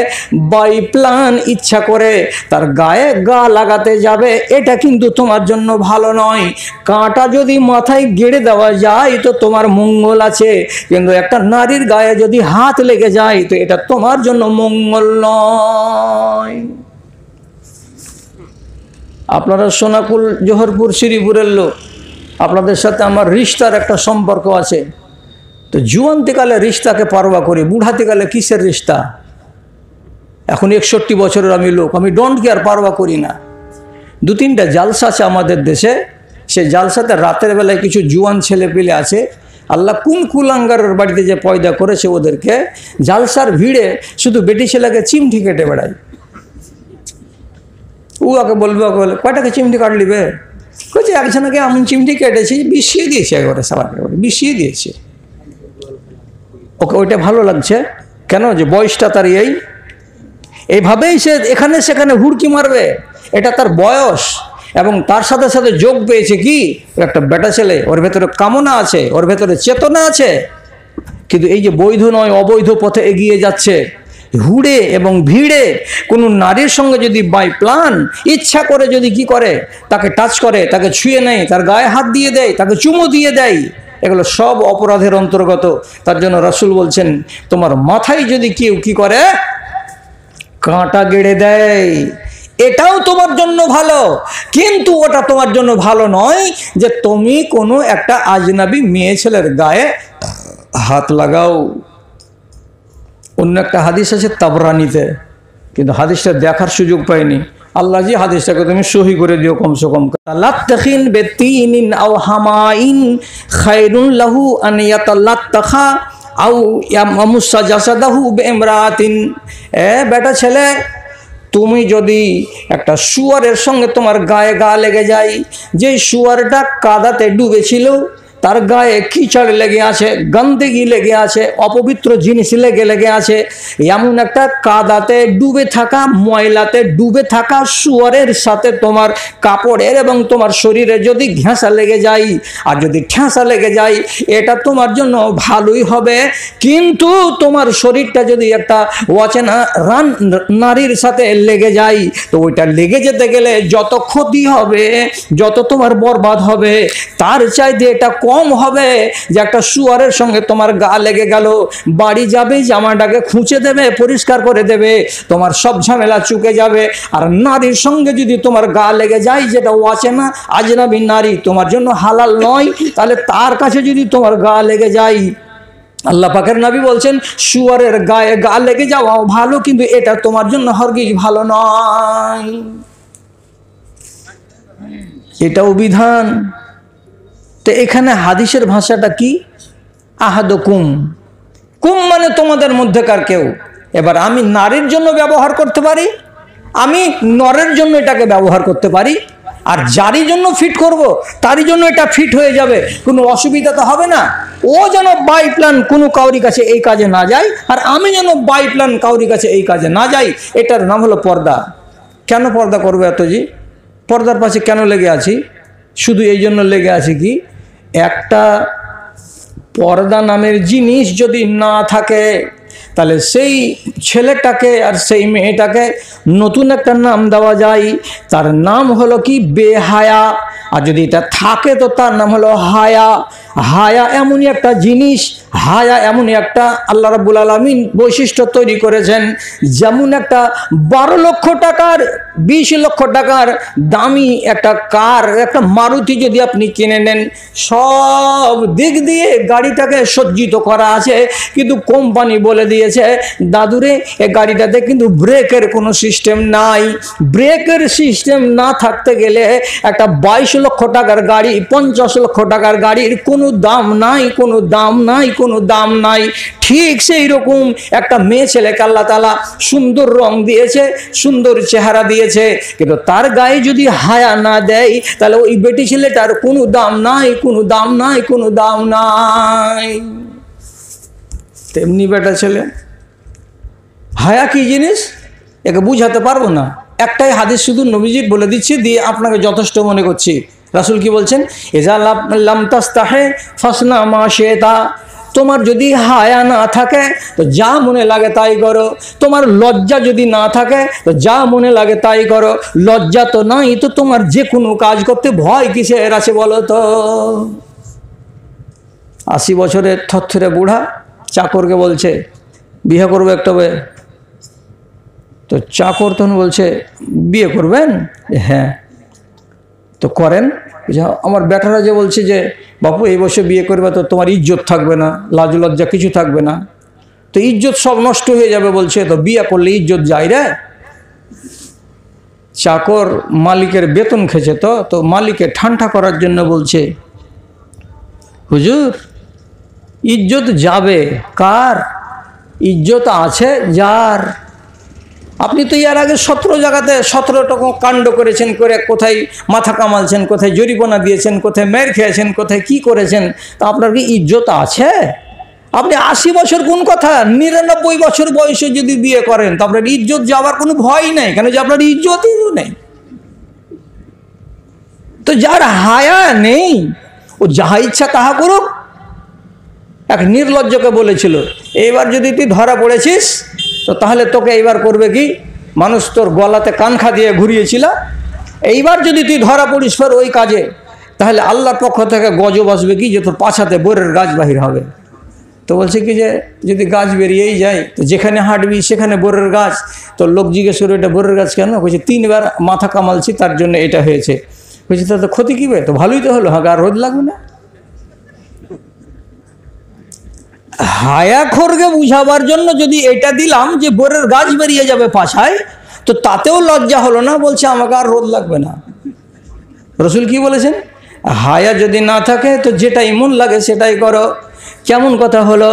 বাই প্ল্যান ইচ্ছা করে তার গায়ে গা লাগাতে যাবে, এটা কিন্তু তোমার জন্য ভালো নয়। কাঁটা যদি মাথায় গেড়ে দেওয়া যায় তো তোমার মঙ্গল আছে, কিন্তু একটা নারীর গায়ে যদি হাত লেগে যায় তো এটা তোমার জন্য মঙ্গল নয়। আপনারা সোনাকুল, জোহরপুর, শ্রীপুরের লোক, আপনাদের সাথে আমার রিশতার একটা সম্পর্ক আছে। তো জুয়ান্তিকালে রিশতাকে পারোয়া করি, বুড়াতিকালে কিসের রিশতা? এখন 61 বছরের আমি লোক, আমি ডোন্ট কেয়ার, পারোয়া করি না। 2-3টা জালসা আছে আমাদের দেশে, সে জালসাতে রাতের বেলায় কিছু জুয়ান ছেলে পেলে আছে, আল্লাহ কোন কুলাঙ্গারের বাড়িতে যে পয়দা করেছে ওদেরকে, জালসার ভিড়ে শুধু বেটি ছেলেকে চিমটি কেটে বেড়ায়। ও ওকে বলবে, ওকে বলে, কয়টাকে চিমটি কাটলি বে? বলছে, একজনকে এমন চিমটি কেটেছি, বিষিয়ে দিয়েছে, একবারে সাবাকে বিষিয়ে দিয়েছে। ওকে ওইটা ভালো লাগছে কেন? যে বয়সটা তার এইভাবেই সে এখানে সেখানে হুড়কি মারবে, এটা তার বয়স। এবং তার সাথে সাথে যোগ পেয়েছে কি, একটা বেটা ছেলে, ওর ভেতরে কামনা আছে, ওর ভেতরে চেতনা আছে। কিন্তু এই যে বৈধ নয় অবৈধ পথে এগিয়ে যাচ্ছে, হুড়ে এবং ভিড়ে কোনো নারীর সঙ্গে যদি বাই প্ল্যান ইচ্ছা করে যদি কি করে, তাকে টাচ করে, তাকে ছুঁয়ে নেয়, তার গায়ে হাত দিয়ে দেয়, তাকে চুমু দিয়ে দেয়, এগুলো সব অপরাধের অন্তর্গত। তার জন্য রাসূল বলছেন, তোমার মাথায় যদি কেউ কি করে, কাঁটা গেড়ে দেয়, এটাও তোমার জন্য ভালো, কিন্তু ওটা তোমার জন্য ভালো নয় যে তুমি কোনো একটা আজনাবী মেয়ে ছেলের গায়ে হাত লাগাও। অন্য একটা হাদিস আছে তাবরানিতে, কিন্তু হাদিসটা দেখার সুযোগ পাইনি। আল্লাহ জি হাদিসটাকে তুমি সহি করে দিও কমসে কম। লাত্তাখিন বিতিনিন আও হামাইন খায়রুন লাহু আন ইয়াতাল্লাত্তাখা আও ইয়ামুসা জাসাদাহু বিইমরাতিন। বেটা ছেলে, তুমি যদি একটা শুয়ারের সঙ্গে তোমার গায়ে গা লেগে যায়, যে শুয়ারটা কাদাতে ডুবেছিল, তার গায়ে কিচড় লেগে আছে, গন্ধগি লেগে আছে, অপবিত্র জিনিস লেগে আছে, এমন একটা কাদাতে ডুবে থাকা, ময়লাতে ডুবে থাকা শুয়ারের সাথে তোমার কাপড়ের এবং তোমার শরীরে যদি ঘেঁষা লেগে যায়, আর যদি ঠেঁসা লেগে যায়, এটা তোমার জন্য ভালোই হবে। কিন্তু তোমার শরীরটা যদি একটা অচেনা নারীর সাথে লেগে যায়, তো ওইটা লেগে যেতে গেলে যত ক্ষতি হবে, যত তোমার বরবাদ হবে, তার চাইতে এটা কম হবে যে একটা শুয়ারের সঙ্গে তোমার গা লেগে গেল, বাড়ি যাবে, জামাটাকে খুঁচে দেবে, পরিষ্কার করে দেবে, তোমার সব ঝামেলা চুকে যাবে। আর নারীর সঙ্গে যদি তোমার গা লেগে যায়, যেটা অচেনা আজনাবী নারী, তোমার জন্য হালাল নয়, তাহলে তার কাছে যদি তোমার গা লেগে যায়, আল্লাহ পাকের নবী বলছেন, শুয়ারের গায়ে গা লেগে যাওয়াও ভালো, কিন্তু এটা তোমার জন্য হরগিজ ভালো নয়। এটাও বিধান। তো এখানে হাদিসের ভাষাটা কি? আহাদুকুম, কুম মানে তোমাদের মধ্যেকার কেউ। এবার আমি নারীর জন্য ব্যবহার করতে পারি, আমি নরের জন্য এটাকে ব্যবহার করতে পারি, আর যারই জন্য ফিট করব তারই জন্য এটা ফিট হয়ে যাবে, কোনো অসুবিধা তো হবে না। ও যেন বাই প্ল্যান কোনো কাউরি কাছে এই কাজে না যায়, আর আমি যেন বাই প্ল্যান কাউরি কাছে এই কাজে না যাই। এটার নাম হলো পর্দা। কেন পর্দা করবো এতজি? পর্দার পাশে কেন লেগে আছি? শুধু এই জন্য লেগে আছি কি, একটা পর্দা নামের জিনিস যদি না থাকে, তাহলে সেই ছেলেটাকে আর সেই মেয়েটাকে নতুন একটা নাম দেওয়া যায়, তার নাম হলো কি বেহায়া। আর যদি এটা থাকে তো তার নাম হলো হায়া। হায়া এমনই একটা জিনিস, হায়া এমন একটা আল্লাহ রাব্বুল আলামিন বৈশিষ্ট্য তৈরি করেছেন, যেমন একটা 12 লক্ষ টাকার 20 লক্ষ টাকার দামি একটা কার, একটা মারুতি যদি আপনি কিনে নেন, সব দিক দিয়ে গাড়িটাকে সজ্জিত করা আছে, কিন্তু কোম্পানি বলে দিয়েছে দাদুরে এই গাড়িটাতে কিন্তু ব্রেকের কোনো সিস্টেম নাই। ব্রেকের সিস্টেম না থাকতে গেলে একটা 22 লক্ষ টাকার গাড়ি, 50 লক্ষ টাকার গাড়ির কোনো দাম নাই, কোনো দাম নাই, কোনো দাম নাই। ঠিক সেই রকম একটা মেয়ে ছেলেকে আল্লাহ তাআলা সুন্দর রং দিয়েছে, সুন্দর চেহারা দিয়েছে, কিন্তু তার গায়ে যদি হায়া না দেয় তাহলে ওই বেটি ছেলেটার কোনো দাম নাই, কোনো দাম নাই, কোনো দাম নাই। তেমনি বেটা ছেলে হায়া কি জিনিস একে বুঝাতে পারবো না। একটাই হাদিস শুধু নবীজির বলে দিচ্ছি, দিয়ে আপনাকে যথেষ্ট মনে করছি। রাসূল কি বলছেন? ইজা লাম তাস্তাহে ফাসনা মা শিতা। তোমার যদি হায়া না থাকে তো যা মনে লাগে তাই করো। তোমার লজ্জা যদি না থাকে তো যা মনে লাগে তাই করো। লজ্জা তো নাই তো তোমার যে কোনো কাজ করতে ভয় কিসের আছে বলো তো? 80 বছরের থরথরে বুড়া চাকরকে বলছে বিয়ে করবে একটা। তো চাকর তখন বলছে বিয়ে করবেন? হ্যাঁ। তো করেন। আমার বেটারা যে বলছে যে বাপু এই বছর বিয়ে করবে তো তোমার ইজ্জত থাকবে না, লাজ লজ্জা কিছু থাকবে না, তো ইজ্জত সব নষ্ট হয়ে যাবে বলছে, তো বিয়ে করলে ইজ্জত যায় রে। চাকর মালিকের বেতন খেয়েছে, তো মালিকের ঠান্ডা করার জন্য বলছে হুজুর ইজ্জত যাবে কার? ইজ্জত আছে যার। আপনি তো এর আগে 17 জায়গাতে 17টা কাণ্ড করেছেন, করে কোথায় মাথা কামালছেন, কোথায় জরিমানা দিয়েছেন, কোথায় মের খেয়েছেন, কোথায় কি করেছেন, তা আপনার কি ইজ্জত আছে? আপনি 80 বছর কোন কথা, 99 বছর বয়সে যদি বিয়ে করেন তো আপনার ইজ্জত যাওয়ার কোনো ভয় নেই, কেন যে আপনার ইজ্জতই নেই। তো যার হায়া নেই ও যাহা ইচ্ছা তাহা করুক। এক নির্লজ্জকে বলেছিল এইবার যদি তুই ধরা পড়েছিস তো তাহলে তোকে এইবার করবে কি, মানুষ তোর গলাতে কানখা দিয়ে ঘুরিয়েছিল, এইবার যদি তুই ধরা পড়িস ফের ওই কাজে তাহলে আল্লাহর পক্ষ থেকে গজব আসবে কি যে তোর পাছাতে বোরের গাছ বাহির হবে। তো বলছে কি যে যদি গাছ বেরিয়েই যায় তো যেখানে হাঁটবি সেখানে বোরের গাছ। তো লোক জিজ্ঞেস করে এটা বোরের গাছ কেন? বলছে 3 বার মাথা কামালছি তার জন্য এটা হয়েছে। বলছে তাতে ক্ষতি কী বে? তো ভালোই তো হলো, হ্যাঁ আর রোদ লাগবে না। হায়াখোরকে বুঝাবার জন্য যদি এটা দিলাম যে বোরের গাছ বেরিয়ে যাবে পাছায়, তো তাতেও লজ্জা হলো না, বলছে আমাকে আর রোদ লাগবে না। রসুল কি বলেছেন? হায়া যদি না থাকে তো যেটাই মন লাগে সেটাই করো। কেমন কথা হলো?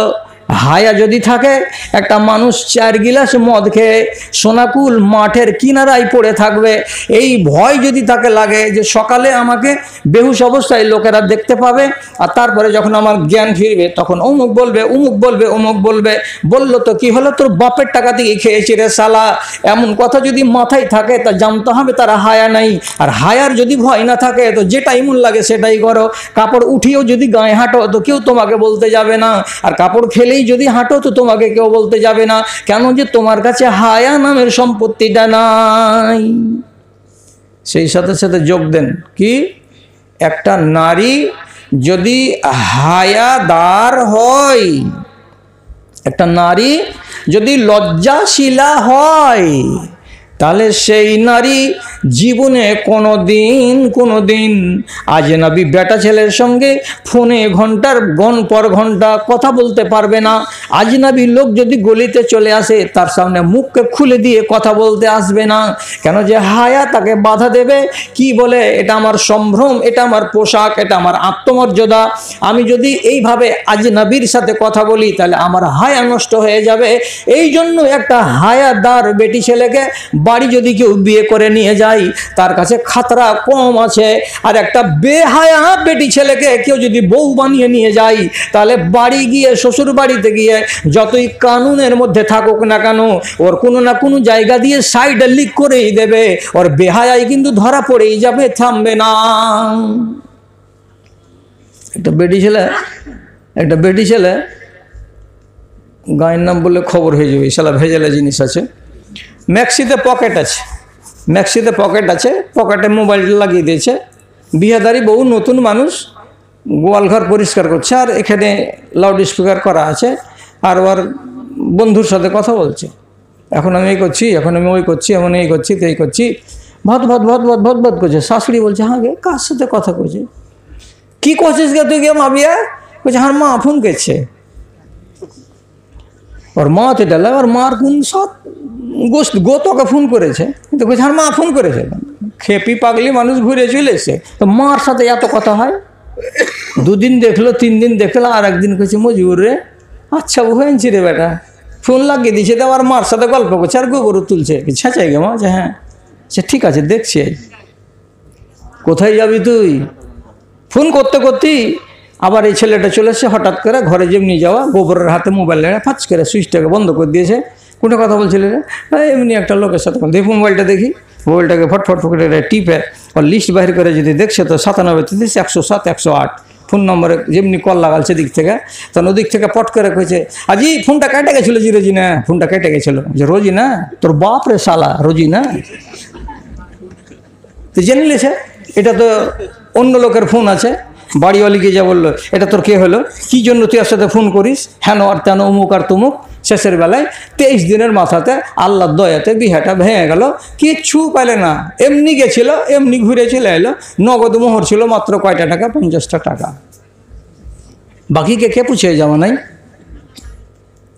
হায়া যদি থাকে, একটা মানুষ 4 গিলাস মদ খেয়ে সোনাকুল মাঠের কিনারায় পড়ে থাকবে, এই ভয় যদি তাকে লাগে যে সকালে আমাকে বেহুশ অবস্থায় লোকেরা দেখতে পাবে, আর তারপরে যখন আমার জ্ঞান ফিরবে তখন অমুক বলবে, অমুক বলবে, অমুক বলবে, বললো তো কি হলো, তোর বাপের টাকা দিয়ে খেয়েছি রে শালা, এমন কথা যদি মাথায় থাকে তা জানতে হবে তারা হায়া নাই। আর হায়ার যদি ভয় না থাকে তো যেটাই মন লাগে সেটাই করো। কাপড় উঠিয়েও যদি গায়ে হাঁটো তো কেউ তোমাকে বলতে যাবে না, আর কাপড় ফেলেই যদি হাঁটো তো তোমাকে কেউ বলতে যাবে না, কেন যে তোমার কাছে হায়া নামের সম্পত্তিটা নাই। সেই সাথে সাথে যোগ দেন কি, একটা নারী যদি হায়াদার হয়, একটা নারী যদি লজ্জাশীলা হয়, তাহলে সেই নারী জীবনে কোনো দিন আজনবী বেটা ছেলের সঙ্গে ফোনে ঘন্টার পর ঘন্টা কথা বলতে পারবে না। আজনবী লোক যদি গলিতে চলে আসে তার সামনে মুখকে খুলে দিয়ে কথা বলতে আসবে না, কেন যে হায়া তাকে বাধা দেবে। কি বলে, এটা আমার সম্ভ্রম, এটা আমার পোশাক, এটা আমার আত্মমর্যাদা, আমি যদি এইভাবে আজনবীর সাথে কথা বলি তাহলে আমার হায়া নষ্ট হয়ে যাবে। এই জন্য একটা হায়াদার বেটি ছেলেকে বাড়ি যদি কেউ বিয়ে করে নিয়ে যায় তার কাছে খাতরা কম আছে। আর একটা বেহায়া বেটি ছেলেকে কেউ যদি বউ বানিয়ে নিয়ে যায় তাহলে বাড়ি গিয়ে, শ্বশুর বাড়িতে গিয়ে যতই কানুনের মধ্যে থাকুক না কেন, ওর কোনো না কোনো জায়গা দিয়ে সাইডে লিক করেই দেবে, ওর বেহায়াই কিন্তু ধরা পড়েই যাবে, থামবে না। একটা বেটি ছেলে গায়ের নাম বললে খবর হয়ে যাবে, শালা ভেজালে জিনিস আছে। ম্যাক্সিতে পকেট আছে, পকেটে মোবাইলটা লাগিয়ে দিয়েছে। বিহাদারি বউ, নতুন মানুষ, গোয়ালঘর পরিষ্কার করছে, আর এখানে লাউড স্পিকার করা আছে, আর ওর বন্ধুর সাথে কথা বলছে, এখন আমি এই করছি, এখন আমি ওই করছি, এমন এই করছি, তো এই করছি, ভদ ভদ ভদ ভদ ভদ ভদ করছে। শাশুড়ি বলছে, হ্যাঁ গে, কার সাথে কথা করছে? কি করছিস গে তুই গে মাবিয়া? বলছে, হ্যাঁ মা ফোন করছে। ওর মা তো ডালে, ওর মার কোন সব গোতকে ফোন করেছে, কিন্তু বলছে হ্যাঁ মা ফোন করেছে। খেপি পাগলি মানুষ ঘুরে চলে এসে, তো মার সাথে এত কথা হয়? 2 দিন দেখলো, 3 দিন দেখলো, আর একদিন কইছে, মজুর রে, আচ্ছা ও হয়েছি রে বেটা, ফোন লাগিয়ে দিয়েছে, তো আবার মার সাথে গল্প করছে আর গোবর তুলছে। ছেঁচাই গে মা? হ্যাঁ। সে ঠিক আছে, দেখছি। কোথায় যাবি তুই? ফোন করতে করতেই আবার এই ছেলেটা চলে এসে হঠাৎ করে ঘরে যেমনি যাওয়া, গোবরের হাতে মোবাইল নেড়ে ফাঁচ করে সুইচটাকে বন্ধ করে দিয়েছে। কোনো কথা বলছিল রে, এমনি একটা লোকের সাথে দেখি মোবাইলটা, দেখি মোবাইলটাকে ফটফট করে টিপে ওর লিস্ট বাইর করে যদি দেখছে, তো 97 33 107 108 ফোন নম্বরে যেমনি কল লাগালছে দিক থেকে, তখন ওদিক থেকে পট করে কইছে, আজি ফোনটা কেটে গেছিলো জি রোজি না, ফোনটা কেটে গেছিলো। যে রোজি না, তোর বাপ রে শালা, রোজি না। তো জেনে নিয়েছে এটা তো অন্য লোকের ফোন আছে। বাড়িওয়ালিকে যা বললো, এটা তোর কে হলো, কি জন্য তুই এর সাথে ফোন করিস, হেন আর তেন, অমুক আর তমুক। শেষের বেলায় 23 দিনের মাথাতে আল্লাহর দয়াতে বিহাটা ভেঙে গেল, কিচ্ছু পাইলে না। এমনি গেছিল, এমনি ঘুরে চলে এলো। নগদ মোহর ছিল মাত্র কয়টা টাকা, 50টা টাকা। বাকিকে কে পুছে যাওয়া নাই?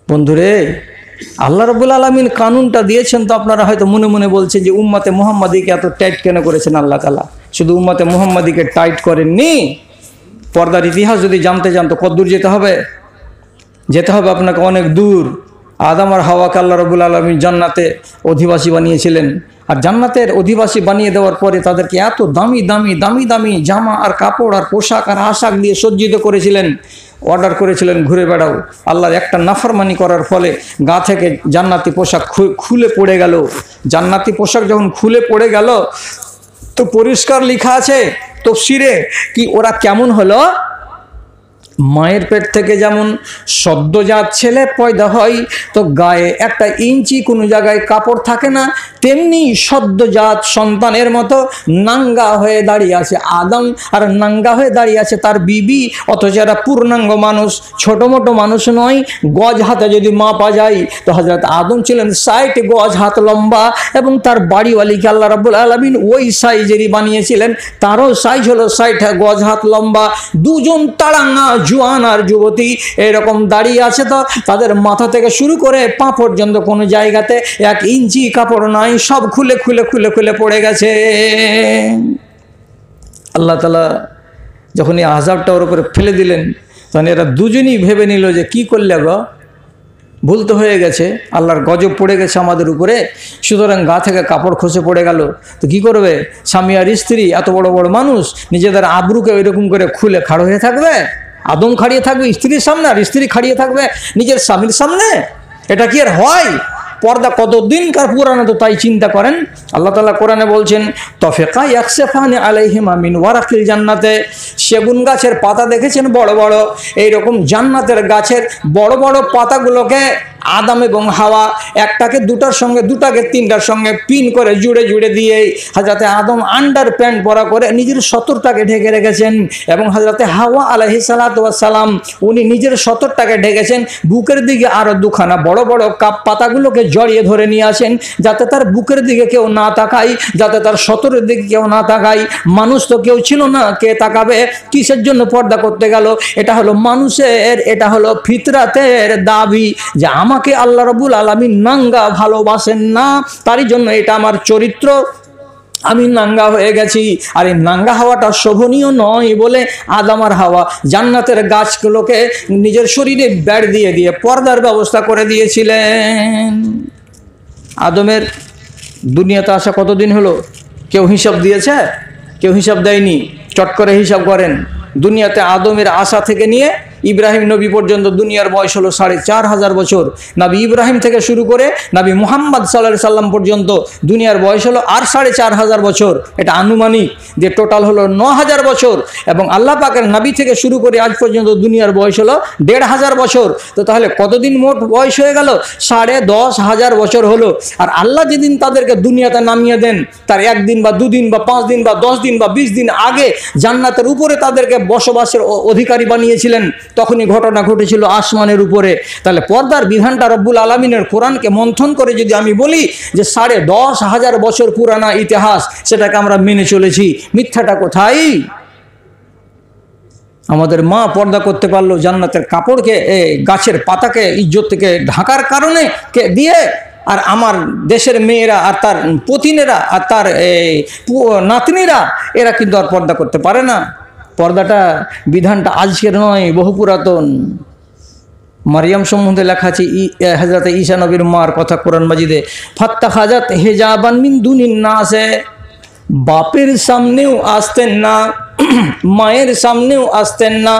বন্ধুরে, আল্লাহ রাব্বুল আলামিন কানুনটা দিয়েছেন, তো আপনারা হয়তো মনে মনে বলছেন যে উম্মতে মুহাম্মাদিকে এত টাইট কেন করেছেন আল্লাহ তাআলা? শুধু উম্মতে মুহাম্মাদিকে টাইট করেননি, পর্দার ইতিহাস যদি জানতে চান তো কতদূর যেতে হবে? যেতে হবে আপনাকে অনেক দূর। আদম আর হাওয়াকে আল্লাহ রাব্বুল আলামিন জান্নাতে অধিবাসী বানিয়েছিলেন, আর জান্নাতের অধিবাসী বানিয়ে দেওয়ার পরে তাদেরকে এত দামি দামি দামি দামি জামা আর কাপড় আর পোশাক আর আশাক দিয়ে সজ্জিত করেছিলেন, অর্ডার করেছিলেন ঘুরে বেড়াও। আল্লাহর একটা নাফরমানি করার ফলে গা থেকে জান্নাতি পোশাক খুলে পড়ে গেল। জান্নাতি পোশাক যখন খুলে পড়ে গেল, তো পরিষ্কার লেখা আছে তাফসীরে কি ওরা কেমন হলো? মায়ের পেট থেকে যেমন সদ্যজাত ছেলে পয়দা হয়, তো গায়ে 1 ইঞ্চি কোনো জায়গায় কাপড় থাকে না, তেমনি সদ্যজাত সন্তানের মতো নাঙ্গা হয়ে দাঁড়িয়ে আছে আদম, আর নাঙ্গা হয়ে দাঁড়িয়ে আছে তার বিবি। অথচ এরা পূর্ণাঙ্গ মানুষ, ছোট মোটো মানুষ নয়। গজ হাতে যদি মাপা যায়, তো হযরত আদম ছিলেন 60 গজ হাত লম্বা, এবং তার বাড়িওয়ালিকে আল্লাহ রাব্বুল আলামিন ওই সাইজেরই বানিয়েছিলেন। তারও সাইজ হলো 60 গজ হাত লম্বা। দুজন তাড়াঙ্গা জোয়ান আর যুবতী এরকম দাঁড়িয়ে আছে, তো তাদের মাথা থেকে শুরু করে পা পর্যন্ত কোনো জায়গাতে 1 ইঞ্চি কাপড় নাই, সব খুলে খুলে খুলে খুলে পড়ে গেছে। আল্লাহ তাআলা যখন এই আযাবটা ওর উপরে ফেলে দিলেন, তখন এরা দুজনই ভেবে নিল যে কি করলে গো, ভুল তো হয়ে গেছে, আল্লাহর গজব পড়ে গেছে আমাদের উপরে, সুতরাং গা থেকে কাপড় খসে পড়ে গেল। তো কি করবে? স্বামী আর স্ত্রী এত বড় বড় মানুষ, নিজেদের আবরুকে ওইরকম করে খুলে খাড়ো হয়ে থাকবে? আদম খাড়িয়ে থাকবে স্ত্রীর সামনে, আর স্ত্রী খাড়িয়ে থাকবে নিজের স্বামীর সামনে? এটা কি আর হয়? পর্দা কতদিনকার পুরানো, তো তাই চিন্তা করেন। আল্লাহ তাআলা কোরআনে বলছেন, তফিকা ইয়াকসিফানি আলাইহিমা মিন ওয়ারাকিল জান্নাতে। সেগুন গাছের পাতা দেখেছেন বড় বড়, এইরকম জান্নাতের গাছের বড় বড় পাতাগুলোকে আদম এবং হাওয়া একটাকে দুটার সঙ্গে, দুটাকে তিনটার সঙ্গে পিন করে জুড়ে জুড়ে দিয়ে হযরতে আদম আন্ডার প্যান্ট পরা করে নিজের সতরটাকে ঢেকে রেখেছেন, এবং হযরতে হাওয়া আলাইহিস সালাতু ওয়াস সালাম উনি নিজের সতরটাকে ঢেকেছেন। বুকের দিকে আরো দুখানা বড় বড় কাপ পাতাগুলোকে জড়িয়ে ধরে নিয়ে আসেন, যাতে তার বুকের দিকে কেউ না তাকায়, যাতে তার সতরের দিকে কেউ না তাকায়। মানুষ তো কেউ ছিল না, কে তাকাবে? কিসের জন্য পর্দা করতে গেল? এটা হলো মানুষের, এটা হলো ফিতরাতের দাবি যে আমাকে আল্লাহ রাব্বুল আলামিন নাঙ্গা ভালোবাসেন না, তারই জন্য এটা আমার চরিত্র, আমি নাঙ্গা হয়ে গেছি। আর এই নাঙ্গা হওয়াটা শোভনীয় নয় বলে আদম আর হাওয়া জান্নাতের গাছগুলোকে নিজের শরীরে ব্যাড় দিয়ে দিয়ে পর্দার ব্যবস্থা করে দিয়েছিলেন। আদমের দুনিয়াতে আসা কতদিন হলো? কেউ হিসাব দিয়েছে? কেউ হিসাব দেয়নি। চট করে হিসাব করেন, দুনিয়াতে আদমের আসা থেকে নিয়ে ইব্রাহিম নবী পর্যন্ত দুনিয়ার বয়স হলো 4500 বছর। নবী ইব্রাহিম থেকে শুরু করে নবী মুহাম্মদ সাল্লাল্লাহু আলাইহি সাল্লাম পর্যন্ত দুনিয়ার বয়স হলো আর 4500 বছর। এটা আনুমানিক, যে টোটাল হলো 9000 বছর। এবং আল্লাহ পাকের নবী থেকে শুরু করে আজ পর্যন্ত দুনিয়ার বয়স হলো 1500 বছর। তো তাহলে কতদিন মোট বয়স হয়ে গেল? 10,500 বছর হলো। আর আল্লাহ যেদিন তাদেরকে দুনিয়াতে নামিয়ে দেন, তার একদিন বা দুদিন বা 5 দিন বা 10 দিন বা 20 দিন আগে জান্নাতের উপরে তাদেরকে বসবাসের অধিকারী বানিয়েছিলেন, তখনই ঘটনা ঘটেছিল আসমানের উপরে। তাহলে পর্দার বিধানটা রব্বুল আলামিনের কোরআনকে মন্থন করে যদি আমি বলি যে 10,500 বছর পুরানা ইতিহাস, সেটাকে আমরা মেনে চলেছি, মিথ্যাটা কোথায়? আমাদের মা পর্দা করতে পারলো জান্নাতের কাপড়কে, গাছের পাতাকে ইজ্জত থেকে ঢাকার কারণে কে দিয়ে, আর আমার দেশের মেয়েরা আর তার পতিনেরা আর তার নাতনিরা এরা কিন্তু আর পর্দা করতে পারে না। পর্দাটা বিধানটা আজকের নয়, বহু পুরাতন। মারিয়াম সম্বন্ধে লেখা আছে হযরত ঈসা নবীর মার কথা কোরআন মাজিদে, ফাত্তাখাযাত হিজাবান মিন দুনিন নাসে, বাপের সামনেও আসতেন না, মায়ের সামনেও আসতেন না,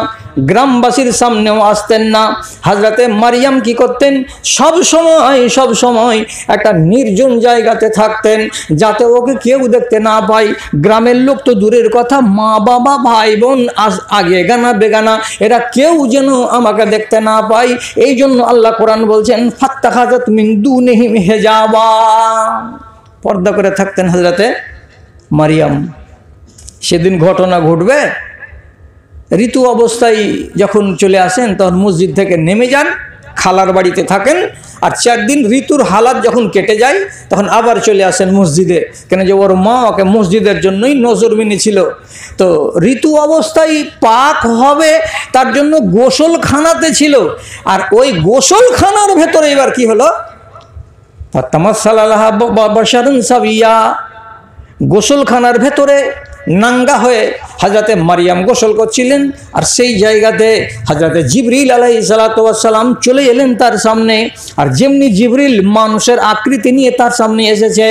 গ্রামবাসীর সামনেও আসতেন না। হযরতে মারিয়াম কি করতেন? সব সময় একটা নির্জন জায়গাতে থাকতেন, যাতে ওকে কেউ দেখতে না পায়। গ্রামের লোক তো দূরের কথা, মা বাবা ভাই বোন আগে গানা বেগানা এরা কেউ যেন আমাকে দেখতে না পায়। এই জন্য আল্লাহ কোরআন বলছেন ফাত্তাখাযাত মিন দুনিহিম হিজাবা, পর্দা করে থাকতেন হযরতে মারিয়াম। সেদিন ঘটনা ঘটবে, ঋতু অবস্থায় যখন চলে আসেন তখন মসজিদ থেকে নেমে যান, খালার বাড়িতে থাকেন, আর 4 দিন ঋতুর হালাত যখন কেটে যায় তখন আবার চলে আসেন মসজিদে, কেন যে ওর মা ওকে মসজিদের জন্যই নজরবিনি ছিল। তো ঋতু অবস্থায় পাক হবে তার জন্য গোসলখানাতে ছিল, আর ওই গোসলখানার ভেতরে এবার কি হলো? ফাতামাসসালা লাহা বাশারুন সাবিয়া, গোসলখানার ভেতরে নাঙ্গা হয়ে হযরতে মারিয়াম গোসল করছিলেন। আর সেই জায়গাতে হযরতে জিবরিল আলাইহিস সালাতু ওয়াস সালাম চলে এলেন তার সামনে। আর যেমনি জিবরিল মানুষের আকৃতি নিয়ে তার সামনে এসেছে,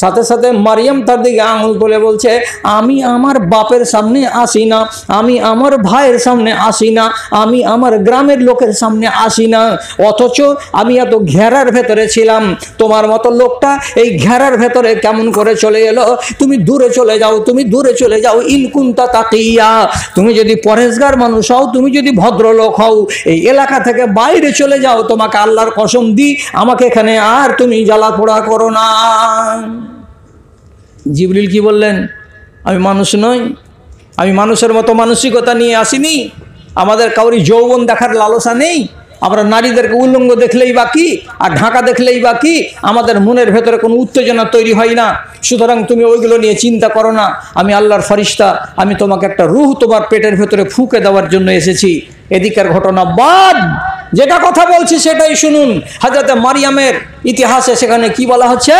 সাথে সাথে মারিয়াম তার দিকে আঙুল তুলে বলছে, আমি আমার বাপের সামনে আসি না, আমি আমার ভাইয়ের সামনে আসি না, আমি আমার গ্রামের লোকের সামনে আসি না, অথচ আমি এত ঘেরার ভেতরে ছিলাম, তোমার মতো লোকটা এই ঘেরার ভেতরে কেমন করে চলে এলো? তুমি দূরে চলে যাও, তুমি দূরে চলে যাও। ইনকুন্তা তাকিয়া, তুমি যদি পরেজগার মানুষ হও, তুমি যদি ভদ্রলোক হও, এই এলাকা থেকে বাইরে চলে যাও। তোমাকে আল্লাহর কসম দিই, আমাকে এখানে আর তুমি জ্বালা পোড়া করো না। জিবরিল কি বললেন? আমি মানুষ নই, আমি মানুষের মতো মানসিকতা নিয়ে আসিনি, আমাদের কাউরি যৌবন দেখার লালসা নেই, আমরা নারীদেরকে উলঙ্গ দেখলেই বাকি আর ঢাকা দেখলেই বাকি, আমাদের মনের ভেতরে কোনো উত্তেজনা তৈরি হয় না। সুতরাং তুমি ওইগুলো নিয়ে চিন্তা করো না, আমি আল্লাহর ফরিস্তা, আমি তোমাকে একটা রূহ তোমার পেটের ভেতরে ফুঁকে দেওয়ার জন্য এসেছি। এদিকের ঘটনা বাদ, যেটা কথা বলছি সেটাই শুনুন। হযরত মারিয়ামের ইতিহাসে সেখানে কি বলা হচ্ছে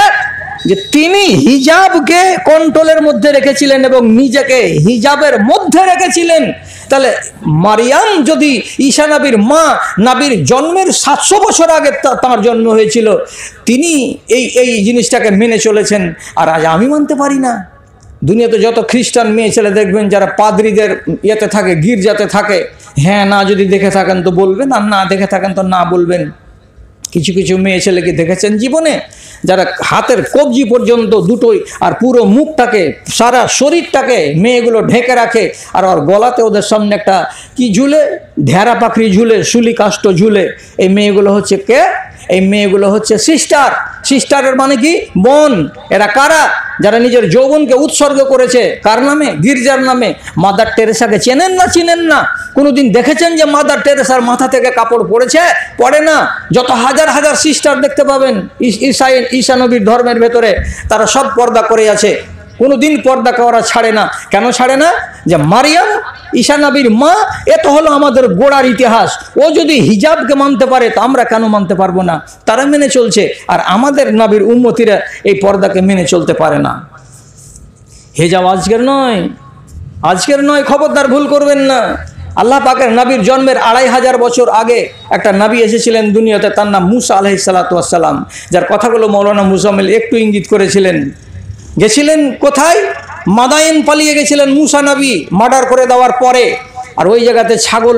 যে তিনি হিজাবকে কন্ট্রোলের মধ্যে রেখেছিলেন এবং নিজেকে হিজাবের মধ্যে রেখেছিলেন। তাহলে মারিয়াম যদি ঈসা নবীর মা, নবীর জন্মের 700 বছর আগে তার জন্ম হয়েছিল, তিনি এই জিনিসটাকে মেনে চলেছেন, আর আজ আমি মানতে পারি না। দুনিয়াতে যত খ্রিস্টান মেয়ে ছেলে দেখবেন যারা পাদ্রীদের ইয়েতে থাকে, গির্জাতে থাকে, হ্যাঁ না যদি দেখে থাকেন তো বলবেন, আর না দেখে থাকেন তো না বলবেন। কিছু কিছু মেয়ে ছেলেকে দেখেছেন জীবনে, যারা হাতের কবজি পর্যন্ত দুটোই আর পুরো মুখটাকে, সারা শরীরটাকে মেয়েগুলো ঢেকে রাখে, আর ওর গলাতে ওদের সামনে একটা কি ঝুলে, ঢেরা পাখরি ঝুলে, শুলি কাষ্ট ঝুলে। এই মেয়েগুলো হচ্ছে কে? এই মেয়েগুলো হচ্ছে সিস্টার। সিস্টারের মানে কি? বোন। এরা কারা? যারা নিজের যৌবনকে উৎসর্গ করেছে কার নামে? গির্জার নামে। মাদার টেরেসাকে চেনেন না? চিনেন না? কোনোদিন দেখেছেন যে মাদার টেরেসার মাথা থেকে কাপড় পড়েছে? পড়ে না। যত হাজার হাজার সিস্টার দেখতে পাবেন ঈসা নবীর ধর্মের ভেতরে, তারা সব পর্দা করে আছে, কোনোদিন পর্দা করা ছাড়ে না। কেন ছাড়ে না? যে মারিয়াম ঈসা নবীর মা, এ তো হলো আমাদের গোড়ার ইতিহাস। ও যদি হিজাবকে মানতে পারে তো আমরা কেন মানতে পারবো না? তারা মেনে চলছে, আর আমাদের নবীর উম্মতিরা এই পর্দাকে মেনে চলতে পারে না। হিজাব আজকের নয়, আজকের নয়, খবরদার ভুল করবেন না। আল্লাহ পাকের নবীর জন্মের 2500 বছর আগে একটা নবী এসেছিলেন দুনিয়াতে, তার নাম মুসা আলাইহিস সালাতু ওয়াস সালাম, যার কথাগুলো মৌলানা মুজাম্মিল একটু ইঙ্গিত করেছিলেন। গেছিলেন কোথায়? মাদায়েন পালিয়ে গেছিলেন মুসা নবী মার্ডার করে দেওয়ার পরে, আর ওই জায়গাতে ছাগল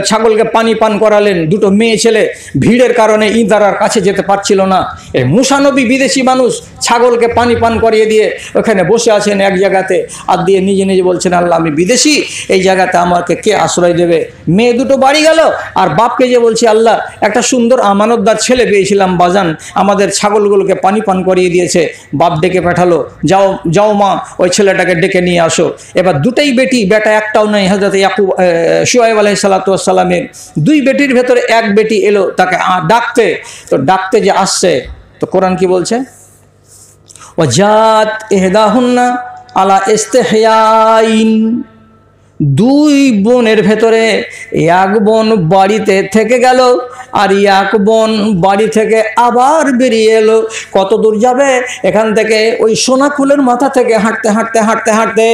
ছাগলকে পানি পান করালেন। দুটো মেয়ে ছেলে ভিড়ের কারণে ইন্দারার কাছে যেতে পারছিল না। এই মুসা নবী বিদেশি মানুষ, ছাগলকে পানি পান করিয়ে দিয়ে ওখানে বসে আছেন এক জায়গাতে, আর দিয়ে নিজে নিজে বলছেন, আল্লাহ আমি বিদেশি, এই জায়গাতে আমাকে কে আশ্রয় দেবে? মেয়ে দুটো বাড়ি গেল, আর বাপকে যে বলছি, আল্লাহ একটা সুন্দর আমানতদার ছেলে পেয়েছিলাম বাজান, আমাদের ছাগলগুলোকে পানি পান করিয়ে দিয়েছে। বাপ ডেকে পাঠালো, যাও যাও মা, ওই ছেলেটাকে ডেকে নিয়ে আসো। এবার দুটাই বেটি, বেটা একটাও নাই। হযরত ইয়াকুব শুআয়ব আলাইহিস সালাতু ওয়াস সালামের দুই বেটির ভেতরে এক বেটি এলো তাকে ডাকতে। তো ডাকতে যে আসছে, তো কোরআন কি বলছে? ওয়াজাত ইহদাহুন্না আলা ইস্তিহয়াইন, দুই বোনের ভেতরে এক বোন বাড়িতে থেকে গেল, আর এক বোন বাড়ি থেকে আবার বেরিয়ে এলো। কত দূর যাবে? এখান থেকে ওই সোনাকুলের মাথা থেকে হাঁটতে হাঁটতে হাঁটতে হাঁটতে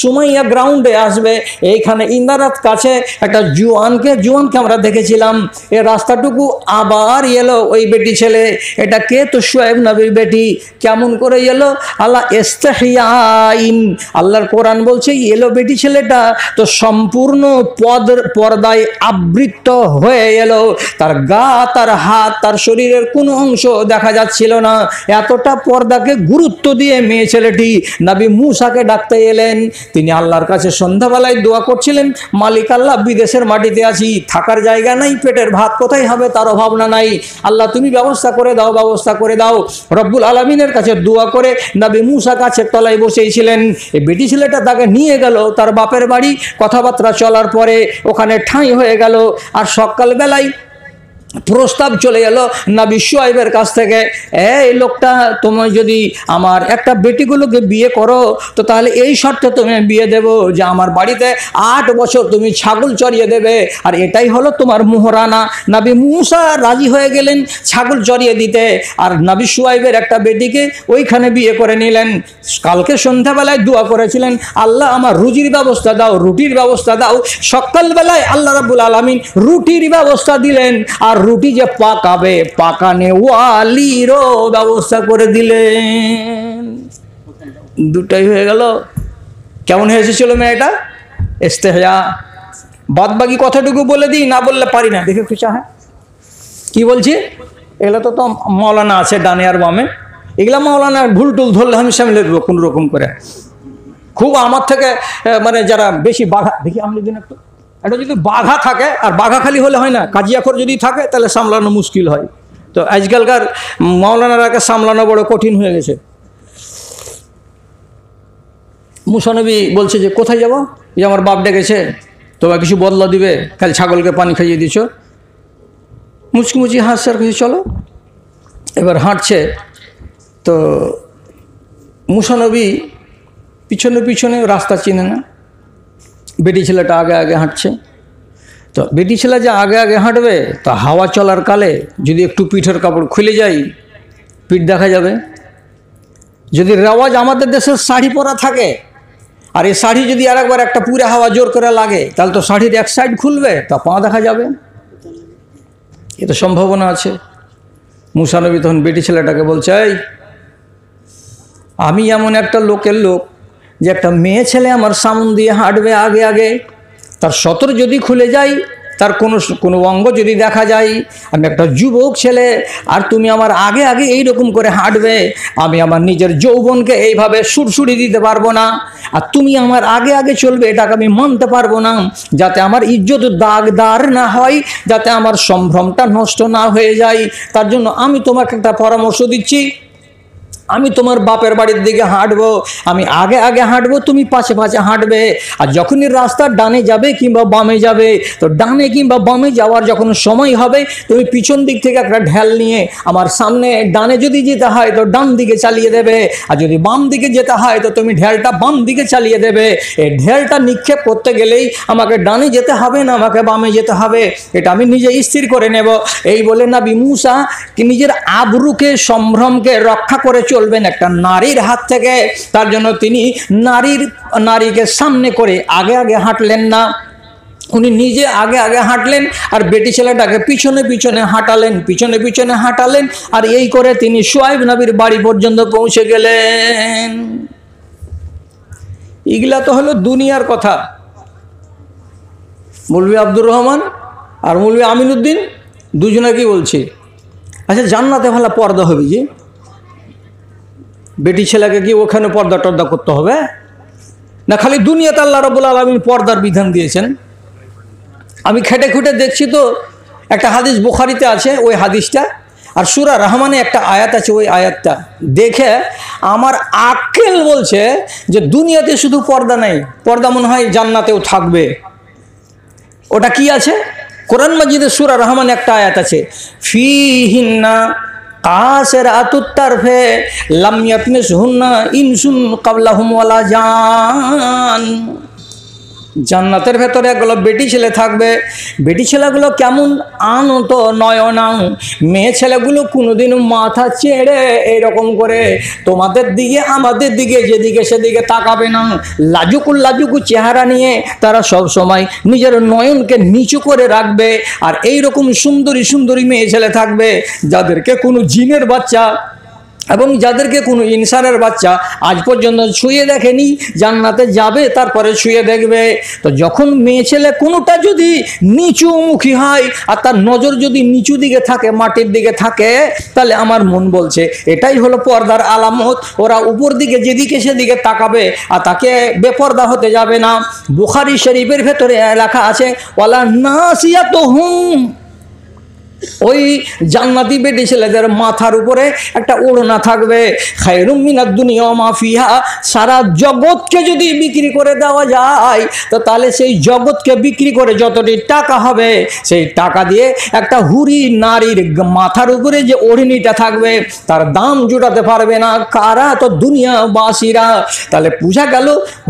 সুমাইয়া গ্রাউন্ডে আসবে। এইখানে ইন্দারাত কাছে একটা জুয়ানকে আমরা দেখেছিলাম। এ রাস্তাটুকু আবার এলো ওই বেটি ছেলে। এটা কে? তো শুআয়ব নবীর বেটি। কেমন করে এলো? আল্লাহ ইস্তিহয়াইন, আল্লাহর কোরআন বলছে এলো বেটি ছেলেটা তো সম্পূর্ণ পর্দায় আবৃত হয়ে এলো। তার গা, তার হাত, তার শরীরের কোনো অংশ দেখা যাচ্ছিল না। এতটা পর্দাকে গুরুত্ব দিয়ে মেয়ে ছেলেটি নবী মুসাকে ডাকতে এলেন। তিনি আল্লাহর কাছে সন্ধ্যাবেলায় দোয়া করছিলেন, মালিক আল্লাহ, বিদেশের মাটিতে আছি, থাকার জায়গা নাই, পেটের ভাত কোথায় হবে তারও ভাবনা নাই। আল্লাহ তুমি ব্যবস্থা করে দাও, ব্যবস্থা করে দাও। রব্বুল আলামিনের কাছে দোয়া করে নবী মুসা গাছের তলায় বসেছিলেন। এই বেটি ছেলেটা তাকে নিয়ে গেল তার বাপের বাড়ি। কথাবার্তা চলার পরে ওখানে ঠাঁই হয়ে গেল। আর সকালবেলায় প্রস্তাব চলে এলো নবী শুআয়বের কাছ থেকে, এই লোকটা, তুমি যদি আমার একটা বেটিগুলোকে বিয়ে করো তো তাহলে এই শর্তে তুমি বিয়ে দেবো যে আমার বাড়িতে 8 বছর তুমি ছাগল চড়িয়ে দেবে, আর এটাই হলো তোমার মোহরানা। নবী মুসা রাজি হয়ে গেলেন ছাগল চড়িয়ে দিতে, আর নবী শুআয়বের একটা বেটিকে ওইখানে বিয়ে করে নিলেন। কালকে সন্ধ্যাবেলায় দোয়া করেছিলেন, আল্লাহ আমার রুজির ব্যবস্থা দাও, রুটির ব্যবস্থা দাও। সকালবেলায় আল্লাহ রাব্বুল আলামিন রুটির ব্যবস্থা দিলেন, আর রুটি যে পাকাবে, পাকানে ওয়ালিরও ব্যবস্থা করে দিলেন। দুটাই হয়ে গেল। কেমন হয়েছিল মেয়েটা? ইস্তেহয়া। বাদ বাকি কথাটুকু বলে দিই, না বললে পারি না। দেখে একটু চাহে কি বলছি? এগুলো তো মৌলানা আছে ডানে আর বামে, এগুলা মৌলানা ভুল টুল ধরলে আমি সামলে দেবো কোনো রকম করে। খুব আমার থেকে মানে যারা বেশি বাঘা, দেখি আমি দিন একটু, এটা যদি বাঘা থাকে, আর বাঘা খালি হলে হয় না, কাজিয়াখর যদি থাকে তাহলে সামলানো মুশকিল হয়। তো আজকালকার মাওলানারাকে সামলানো বড় কঠিন হয়ে গেছে। মুসা নবী বলছে যে কোথায় যাব? যে আমার বাপ ডেকেছে, তোমার কিছু বদলা দিবে, খালি ছাগলকে পানি খাইয়ে দিছ। মুচকি হাসছে, আর কিছু চলো। এবার হাঁটছে, তো মুসা নবী পিছনে পিছনে রাস্তা চিনে না, বেটি ছেলেটা আগে আগে হাঁটছে। তো বেটি ছেলে যে আগে আগে হাঁটবে, তা হাওয়া চলার কালে যদি একটু পিঠের কাপড় খুলে যায়, পিঠ দেখা যাবে। যদি রেওয়াজ আমাদের দেশের শাড়ি পরা থাকে, আর এই শাড়ি যদি আরেকবার একটা পুরে হাওয়া জোর করে লাগে, তাহলে তো শাড়ির এক সাইড খুলবে, তা পা দেখা যাবে। এ তো সম্ভাবনা আছে। মুসা নবী তখন বেটি ছেলেটাকে বলছে, এই আমি এমন একটা লোকের লোক যে একটা মেয়ে ছেলে আমার সামনে দিয়ে হাঁটবে আগে আগে, তার সতর যদি খুলে যায়, তার কোনো অঙ্গ যদি দেখা যায়, আমি একটা যুবক ছেলে, আর তুমি আমার আগে আগে এইরকম করে হাঁটবে, আমি আমার নিজের যৌবনকে এইভাবে সুরসুরি দিতে পারবো না। আর তুমি আমার আগে আগে চলবে, এটাকে আমি মানতে পারবো না। যাতে আমার ইজ্জত দাগদার না হয়, যাতে আমার সম্ভ্রমটা নষ্ট না হয়ে যায়, তার জন্য আমি তোমাকে একটা পরামর্শ দিচ্ছি। আমি তোমার বাপের বাড়ির দিকে হাঁটবো, আমি আগে আগে হাঁটবো, তুমি পাশে পাশে হাঁটবে। আর যখনই রাস্তার ডানে যাবে কিংবা বামে যাবে, তো ডানে কিংবা বামে যাওয়ার যখন সময় হবে, তুমি পিছন দিক থেকে একটা ঢেল নিয়ে আমার সামনে, ডানে যদি যেতে হয় তো ডান দিকে চালিয়ে দেবে, আর যদি বাম দিকে যেতে হয় তো তুমি ঢেলটা বাম দিকে চালিয়ে দেবে। এই ঢেলটা নিক্ষেপ করতে গেলেই আমাকে ডানে যেতে হবে না আমাকে বামে যেতে হবে, এটা আমি নিজে স্থির করে নেব। এই বলে নবী মুসা নিজের আবরুকে, সম্ভ্রমকে রক্ষা করে চলবেন একটা নারীর হাত থেকে। তার জন্য তিনি নারীকে সামনে করে আগে আগে হাঁটলেন না, উনি নিজে আগে আগে হাঁটলেন, আর বেটি ছেলেটাকে পিছনে পিছনে হাঁটালেন। আর এই করে তিনি শুআয়ব নবীর বাড়ি পর্যন্ত পৌঁছে গেলেন। এগুলা তো হলো দুনিয়ার কথা। মৌলভী আব্দুর রহমান আর মৌলভী আমিনুদ্দিন, দুজনে কি বলছি, আচ্ছা জান্নাতে ভালো পর্দা হবে যে, বেটি ছেলেকে কি ওখানে পর্দা টর্দা করতে হবে না, খালি দুনিয়াতে আল্লাহ রাব্বুল আলামিন পর্দার বিধান দিয়েছেন? আমি খেটে খুঁটে দেখছি তো একটা হাদিস বুখারীতে আছে, ওই হাদিসটা, আর সূরা রহমানে একটা আয়াত আছে, ওই আয়াতটা দেখে আমার আক্কেল বলছে যে দুনিয়াতে শুধু পর্দা নেই, পর্দা মনে হয় জান্নাতেও থাকবে। ওটা কি আছে? কোরআন মাজিদের সূরা রহমানে একটা আয়াত আছে, ফিহিন্না কাসিরাতুত তারফে লাম ইয়াতমিসহুন্না ইনসুন কাবলাহুম ওয়ালা জান। জান্নাতের ভেতরে এগুলো বেটি ছেলে থাকবে। বেটি ছেলেগুলো কেমন আনত নয়না, মেয়ে ছেলেগুলো কোনোদিন মাথা চেড়ে এইরকম করে তোমাদের দিকে আমাদের দিকে যেদিকে সেদিকে তাকাবে না। লাজুকুল লাজুকু চেহারা নিয়ে তারা সব সময় নিজের নয়নকে নিচু করে রাখবে। আর এইরকম সুন্দরী সুন্দরী মেয়ে ছেলে থাকবে যাদেরকে কোনো জিনের বাচ্চা এবং যাদেরকে কোনো ইনসানের বাচ্চা আজ পর্যন্ত ছুঁয়ে দেখেনি, জান্নাতে যাবে তারপরে ছুঁয়ে দেখবে। তো যখন মেয়ে ছেলে কোনোটা যদি নিচুমুখী হয় আর তার নজর যদি নিচু দিকে থাকে, মাটির দিকে থাকে, তাহলে আমার মন বলছে এটাই হলো পর্দার আলামত। ওরা উপর দিকে যেদিকে সেদিকে তাকাবে আর তাকে বেপর্দা হতে যাবে না। বুখারী শরীফের ভেতরে লেখা আছে, ওয়ালা নাসিয়াতুহুম, ওই জান্নাতি বেটি ছেলেদের মাথার উপরে একটা ওড়না থাকবে। খায়রুম মিনাদ দুনিয়া ওয়া মা ফিহা, সারা জগৎকে যদি বিক্রি করে দেওয়া যায় তো তাহলে সেই জগৎকে বিক্রি করে যতটি টাকা হবে সেই টাকা দিয়ে একটা হুরি নারীর মাথার উপরে যে ওড়নিটা থাকবে তার দাম জোটাতে পারবে না কারা, তো দুনিয়াবাসীরা। তাহলে বোঝা গেল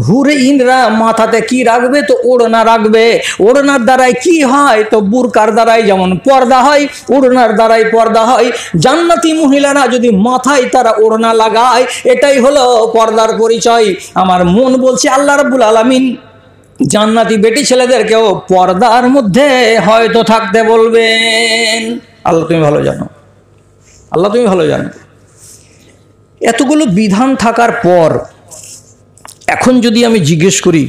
হুরে ইনরা মাথাতে কি রাখবে, তো ওড়না রাখবে। ওড়নার দ্বারাই কি হয়, তো বুরকার দ্বারাই যেমন পর্দা হয়, ওড়নার দ্বারাই পর্দা হয়। জান্নাতি মহিলারা যদি মাথায় তারা ওড়না লাগায়, এটাই হলো পর্দার পরিচয়। আমার মন বলছে আল্লাহ রাব্বুল আলামিন জান্নাতি বেটি ছেলেদেরকেও পর্দার মধ্যে হয়তো থাকতে বলবেন। আল্লাহ তুমি ভালো জানো, আল্লাহ তুমি ভালো জানো। এতগুলো বিধান থাকার পর এখন যদি আমি জিজ্ঞেস করি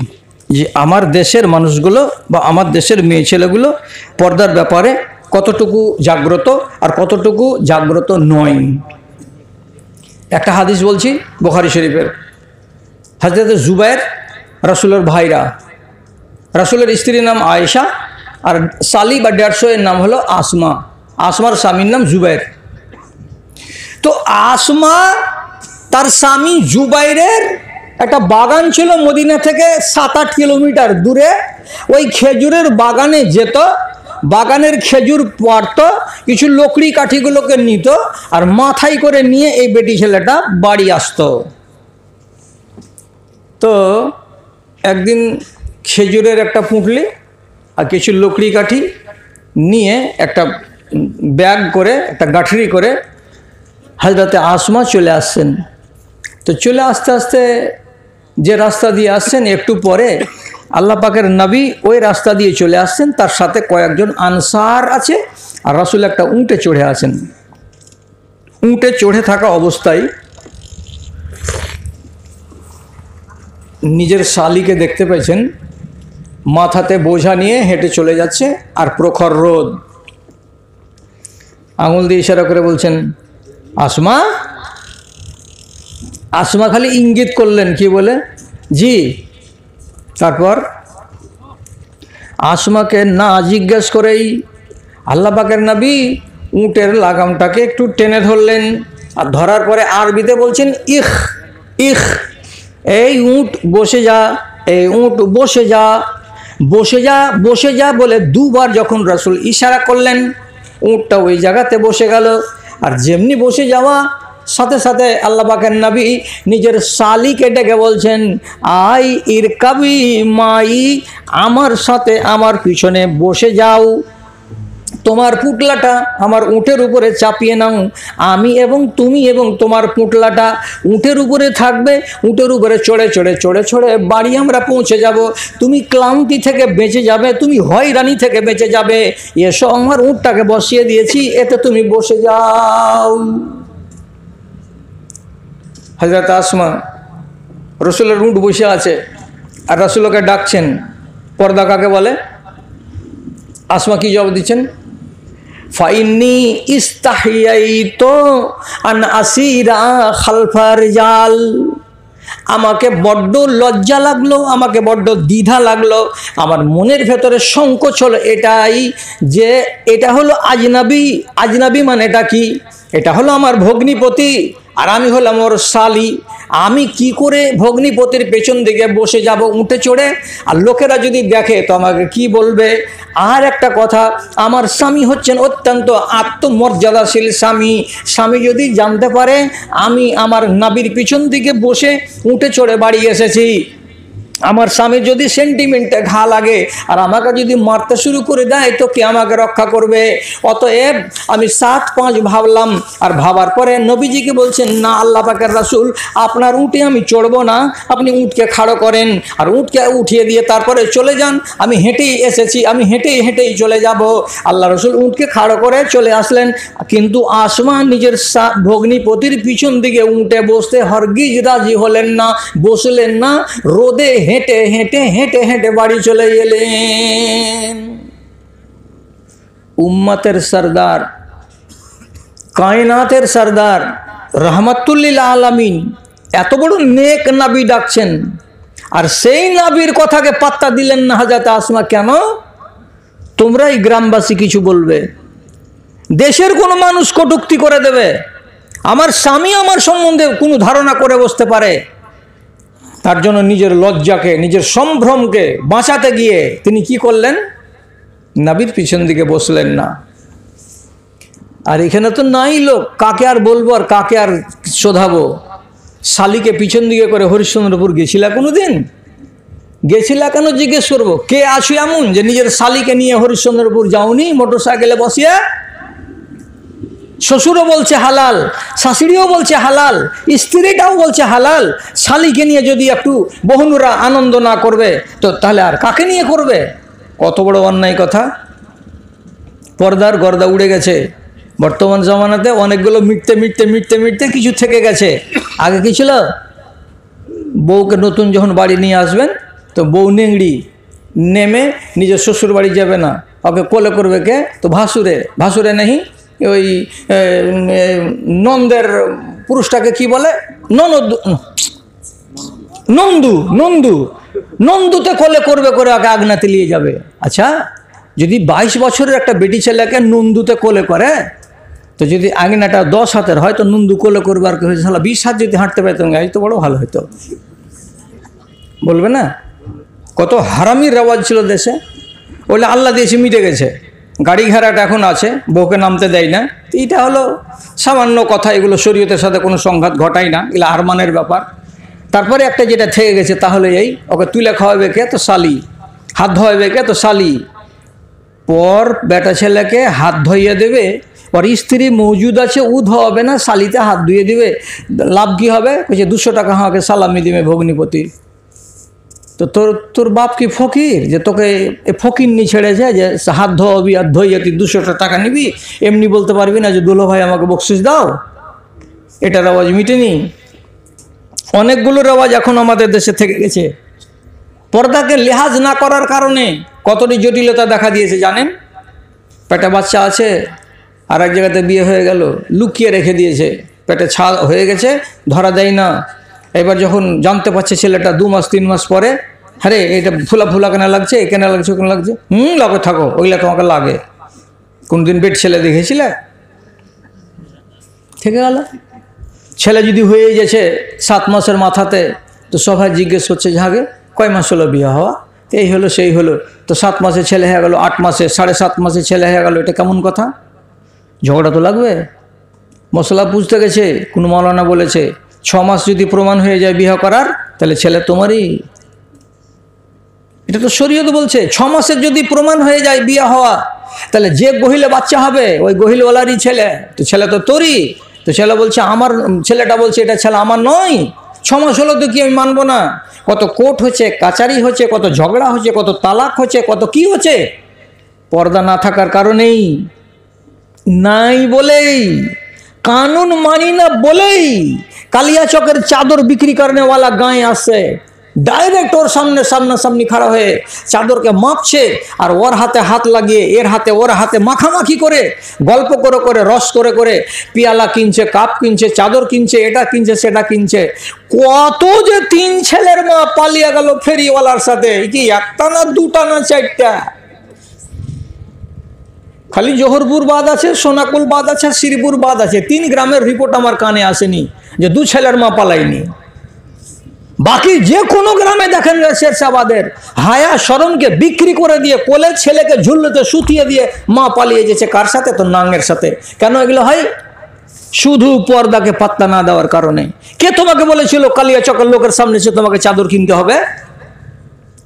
যে আমার দেশের মানুষগুলো বা আমার দেশের মেয়ে ছেলেগুলো পর্দার ব্যাপারে কতটুকু জাগ্রত আর কতটুকু জাগ্রত নয়, একটা হাদিস বলছি বুখারী শরীফের। হযরত জুবায়ের, রাসূলের ভাইরা, রাসূলের স্ত্রীর নাম আয়েশা আর সালি বা 150 এর নাম হলো আসমা। আসমার স্বামীর নাম জুবায়ের। তো আসমা তার স্বামী জুবাইরের একটা বাগান ছিল মদিনা থেকে 7-8 কিলোমিটার দূরে। ওই খেজুরের বাগানে যেত, বাগানের খেজুর পাড়ত, কিছু লকড়ি কাঠিগুলোকে নিত আর মাথায় করে নিয়ে এই বেটি ছেলেটা বাড়ি আসতো। তো একদিন খেজুরের একটা পুঁটলি আর কিছু লকড়ি কাঠি নিয়ে একটা ব্যাগ করে, একটা গাঠরি করে হযরতে আসমা চলে আসছেন। তো চলে আস্তে আস্তে যে রাস্তা দিয়ে আসছেন, একটু পরে আল্লাহ পাকের নবী ওই রাস্তা দিয়ে চলে আসছেন, তার সাথে কয়েকজন আনসার আছে আর রাসূল একটা উঁটে চড়ে আছেন। উঁটে চড়ে থাকা অবস্থায় নিজের শালিকে দেখতে পেয়েছেন মাথাতে বোঝা নিয়ে হেঁটে চলে যাচ্ছে আর প্রখর রোদ। আঙুল দিয়ে ইশারা করে বলছেন আসমা। আসমা খালি ইঙ্গিত করলেন, কি বলে, জি। তারপর আসমাকে না জিজ্ঞেস করেই আল্লাহ পাকের নবী উটের লাগামটাকে একটু টেনে ধরলেন আর ধরার পরে আরবিতে বলছেন ইখ ইখ, এই উট বসে যা, এই উট বসে যা, বসে যা, বসে যা বলে দুবার যখন রাসূল ইশারা করলেন উটটা ওই জায়গাতে বসে গেল। আর যেমনি বসে যাওয়া সাথে সাথে আল্লাহ পাকের নবী নিজের শালিকে ডেকে বলছেন আই ইরকাবি মাই, আমার সাথে আমার পিছনে বসে যাও, তোমার পুটলাটা আমার উটের উপরে চাপিয়ে নাও, আমি এবং তুমি এবং তোমার পুটলাটা উটের উপরে থাকবে, উটের উপরে চড়ে চড়ে চড়ে চড়ে বাড়ি আমরা পৌঁছে যাব, তুমি ক্লান্তি থেকে বেঁচে যাবে, তুমি হয়রানি থেকে বেঁচে যাবে। এসো, আমার উটটাকে বসিয়ে দিয়েছি, এতে তুমি বসে যাও। হযরত আসমা রাসূলের উট বসে আছে আর রাসূলকে ডাকছেন। পর্দা কাকে বলে? আসমা কি জবাব দিচ্ছেন? ফাইন্নি ইস্তাহিয়াইতু আন আসিরা খালফা রিজাল, আমাকে বড্ড লজ্জা লাগলো, আমাকে বড্ড দ্বিধা লাগলো, আমার মনের ভেতরে সংকোচ হলো এটাই যে এটা হলো আজনাবি। আজনাবি মানে এটা কি? এটা হলো আমার ভগ্নিপতি আর আমি হলাম ওর শালি। আমি কি করে ভগ্নিপতির পেছন দিকে বসে যাব উঠে চড়ে? আর লোকেরা যদি দেখে তো আমাকে কি বলবে? আর একটা কথা, আমার স্বামী হচ্ছেন অত্যন্ত আত্মমর্যাদাশীল স্বামী। স্বামী যদি জানতে পারে আমি আমার নাবির পিছন দিকে বসে উঠে চড়ে বাড়ি এসেছি, আমার স্বামীর যদি সেন্টিমেন্টে ঘা লাগে আর আমাকে যদি মারতে শুরু করে দেয় তো কে আমাকে রক্ষা করবে? অতএব আমি 7-5 ভাবলাম, আর ভাবার পরে নবীজিকে বলছেন, না আল্লাহ পাকের রাসূল, আপনার উটে আমি চড়বো না, আপনি উটকে খাড়ো করেন আর উটকে উঠিয়ে দিয়ে তারপরে চলে যান, আমি হেঁটেই এসেছি, আমি হেঁটেই চলে যাব। আল্লাহ রসুল উটকে খাড়ো করে চলে আসলেন, কিন্তু আসমা নিজের ভগ্নিপতির পিছন দিকে উঠে বসতে হরগিজ রাজি হলেন না, বসলেন না, রোদে হেঁটে হেঁটে হেঁটে হেঁটে বাড়ি চলে গেলেন। উম্মতের সরদার, কায়নাতের সরদার, রহমাতুল্লিল আলামিন এত বড় নেক নবী ডাকছেন, আর সেই নবীর কথাকে পাত্তা দিলেন না হযরত আসমা। কেন? তোমরাই গ্রামবাসী কিছু বলবে, দেশের কোনো মানুষ কটূক্তি করে দেবে, আমার স্বামী আমার সম্বন্ধে কোনো ধারণা করে বসতে পারে। তার জন্য নিজের লজ্জাকে, নিজের সম্ভ্রমকে বাঁচাতে গিয়ে তিনি কি করলেন? নবীর পিছন দিকে বসলেন না। আর এখানে তো নাই লোক, কাকে আর বলবো আর কাকে আর শোধাবো? শালিকে পিছন দিকে করে হরিশ্চন্দ্রপুর গেছিলা কোনোদিন? গেছিলা কেন জিজ্ঞেস করবো? কে আছো এমন যে নিজের শালিকে নিয়ে হরিশ্চন্দ্রপুর যাওনি মোটর সাইকেলে বসিয়ে? শ্বশুরও বলছে হালাল, শাশুড়িও বলছে হালাল, স্ত্রীটাও বলছে হালাল। শালিকে নিয়ে যদি একটু বহুনুরা আনন্দ না করবে তো তাহলে আর কাকে নিয়ে করবে? কত বড় অন্যায় কথা! পর্দার গর্দা উড়ে গেছে। বর্তমান জমানাতে অনেকগুলো মিটতে মিটতে মিটতে মিটতে কিছু থেকে গেছে। আগে কি ছিল? বউকে নতুন যখন বাড়ি নিয়ে আসবেন তো বউ নেংড়ি, নেমে নিজের শ্বশুর বাড়ি যাবে না, ওকে কোলে করবে কে? তো ভাসুরে। ভাসুরে নেই ওই নন্দের পুরুষটাকে কি বলে? নন্দু। নন্দু নন্দুতে কোলে করবে, করে ওকে আগনাতে নিয়ে যাবে। আচ্ছা, যদি 22 বছরের একটা বেটি ছেলেকে নন্দুতে কোলে করে, তো যদি আগনাটা 10 হাতের হয় তো নন্দু কোলে করবে আর কি হয়েছে, 20 হাত যদি হাঁটতে পারতাম এই তো বড় ভালো হতো। বলবে না? কত হারামির রেওয়াজ ছিল দেশে, বলে আল্লাহ দিয়েছে মিটে গেছে। গাড়ি ঘেরাটা এখন আছে, বউকে নামতে দেয় না। এইটা হলো সামান্য কথা, এগুলো শরীয়তের সাথে কোনো সংঘাত ঘটায় না, এগুলো আরমানের ব্যাপার। তারপরে একটা যেটা থেকে গেছে তাহলে এই, ওকে তুলে খাওয়াবে কে? তো শালি। হাত ধোয়াবে কে? তো শালি। পর বেটা ছেলেকে হাত ধুইয়ে দেবে, ওর স্ত্রী মজুদ আছে, ও ধোয়াবে না, শালিতে হাত ধুয়ে দিবে। লাভ কি হবে? বলছে 200 টাকা আমাকে সালামি দিবে ভগ্নিপতি। তো তোর বাপ কি ফকির যে তোকে ফকির নিয়ে ছেড়েছে যে হাত ধোয়াবি আর ধইয়ে তুই 200 টাকা নিবি? এমনি বলতে পারবি না যে দুলো ভাই আমাকে বকশিস দাও? এটা রেওয়াজ মিটেনি। অনেকগুলো রেওয়াজ এখন আমাদের দেশে থেকে গেছে। পর্দাকে লিহাজ না করার কারণে কতটি জটিলতা দেখা দিয়েছে জানেন? পেটে বাচ্চা আছে, আর এক জায়গাতে বিয়ে হয়ে গেল, লুকিয়ে রেখে দিয়েছে, পেটে ছাল হয়ে গেছে, ধরা দেয় না। এবার যখন জানতে পারছে ছেলেটা 2 মাস 3 মাস পরে, হ্যাঁ এটা ফুলা ফুলা কেন লাগছে, কেন লাগছে, কেন লাগছে, লাগে থাকো, ওইগুলা তোমাকে লাগে। কোনদিন পেট ছেলে দেখেছিলে? থেকে গেল। ছেলে যদি হয়ে গেছে 7 মাসের মাথাতে, তো সবাই জিজ্ঞেস করছে যে আগে কয় মাস হলো বিয়ে হওয়া? এই হলো সেই হলো, তো 7 মাসে ছেলে হয়ে গেল, 8 মাসে, 7.5 মাসে ছেলে হয়ে গেল, এটা কেমন কথা? ঝগড়া তো লাগবে। মশলা পুষতে গেছে, কোনো মৌলানা বলেছে 6 মাস যদি প্রমাণ হয়ে যায় বিয়ে করার তাহলে ছেলে তোমারই। এটা তো শরীয়ত বলছে 6 মাসের যদি প্রমাণ হয়ে যায় বিয়ে হওয়া তাহলে যে গহিলে বাচ্চা হবে ওই গহিলওয়ালারই ছেলে, তো ছেলে তো তোরই। তো ছেলে বলছে আমার, ছেলেটা বলছে এটা ছেলে আমার নয়, 6 মাস হলো তো কি আমি মানবো না? কত কোর্ট হচ্ছে, কাচারি হচ্ছে, কত ঝগড়া হচ্ছে, কত তালাক হচ্ছে, কত কি হচ্ছে, পর্দা না থাকার কারণেই, নাই বলেই, কানুন মানি না বলেই কালিয়া চকের চাদর বিক্রি করনেওয়ালা গায়ে আসছে, ডাইরেক্ট ওর সামনাসামনি খাড়া হয়ে চাদরকে মাপছে, আর ওর হাতে হাত লাগিয়ে এর হাতে ওর হাতে মাখামাখি করে গল্প করে করে রস করে করে পিয়ালা কিনছে, কাপ কিনছে, চাদর কিনছে, এটা কিনছে সেটা কিনছে। কত যে 3 ছেলের মা পালিয়ে গেল ফেরিওয়ালার সাথে, কি একটা না দুটা না চারটা। খালি জোহরপুর বাদ আছে, সোনাকুল বাদ আছে, শ্রীপুর বাদ আছে, 3 গ্রামের রিপোর্ট আমার কানে আসেনি যে 2 ছেলের মা পালায়নি। বাকি যে কোনো গ্রামে দেখেন শেরশাবাদের হায়া শরমকে বিক্রি করে দিয়ে কোলের ছেলেকে ঝুলতে শুতিয়ে দিয়ে মা পালিয়ে যেছে। কার সাথে? তো নাঙ্গের সাথে। কেন এগুলো হয়? শুধু পর্দাকে পাত্তা না দেওয়ার কারণে। কে তোমাকে বলেছিল কালিয়াচকের লোকের সামনে সে তোমাকে চাদর কিনতে হবে?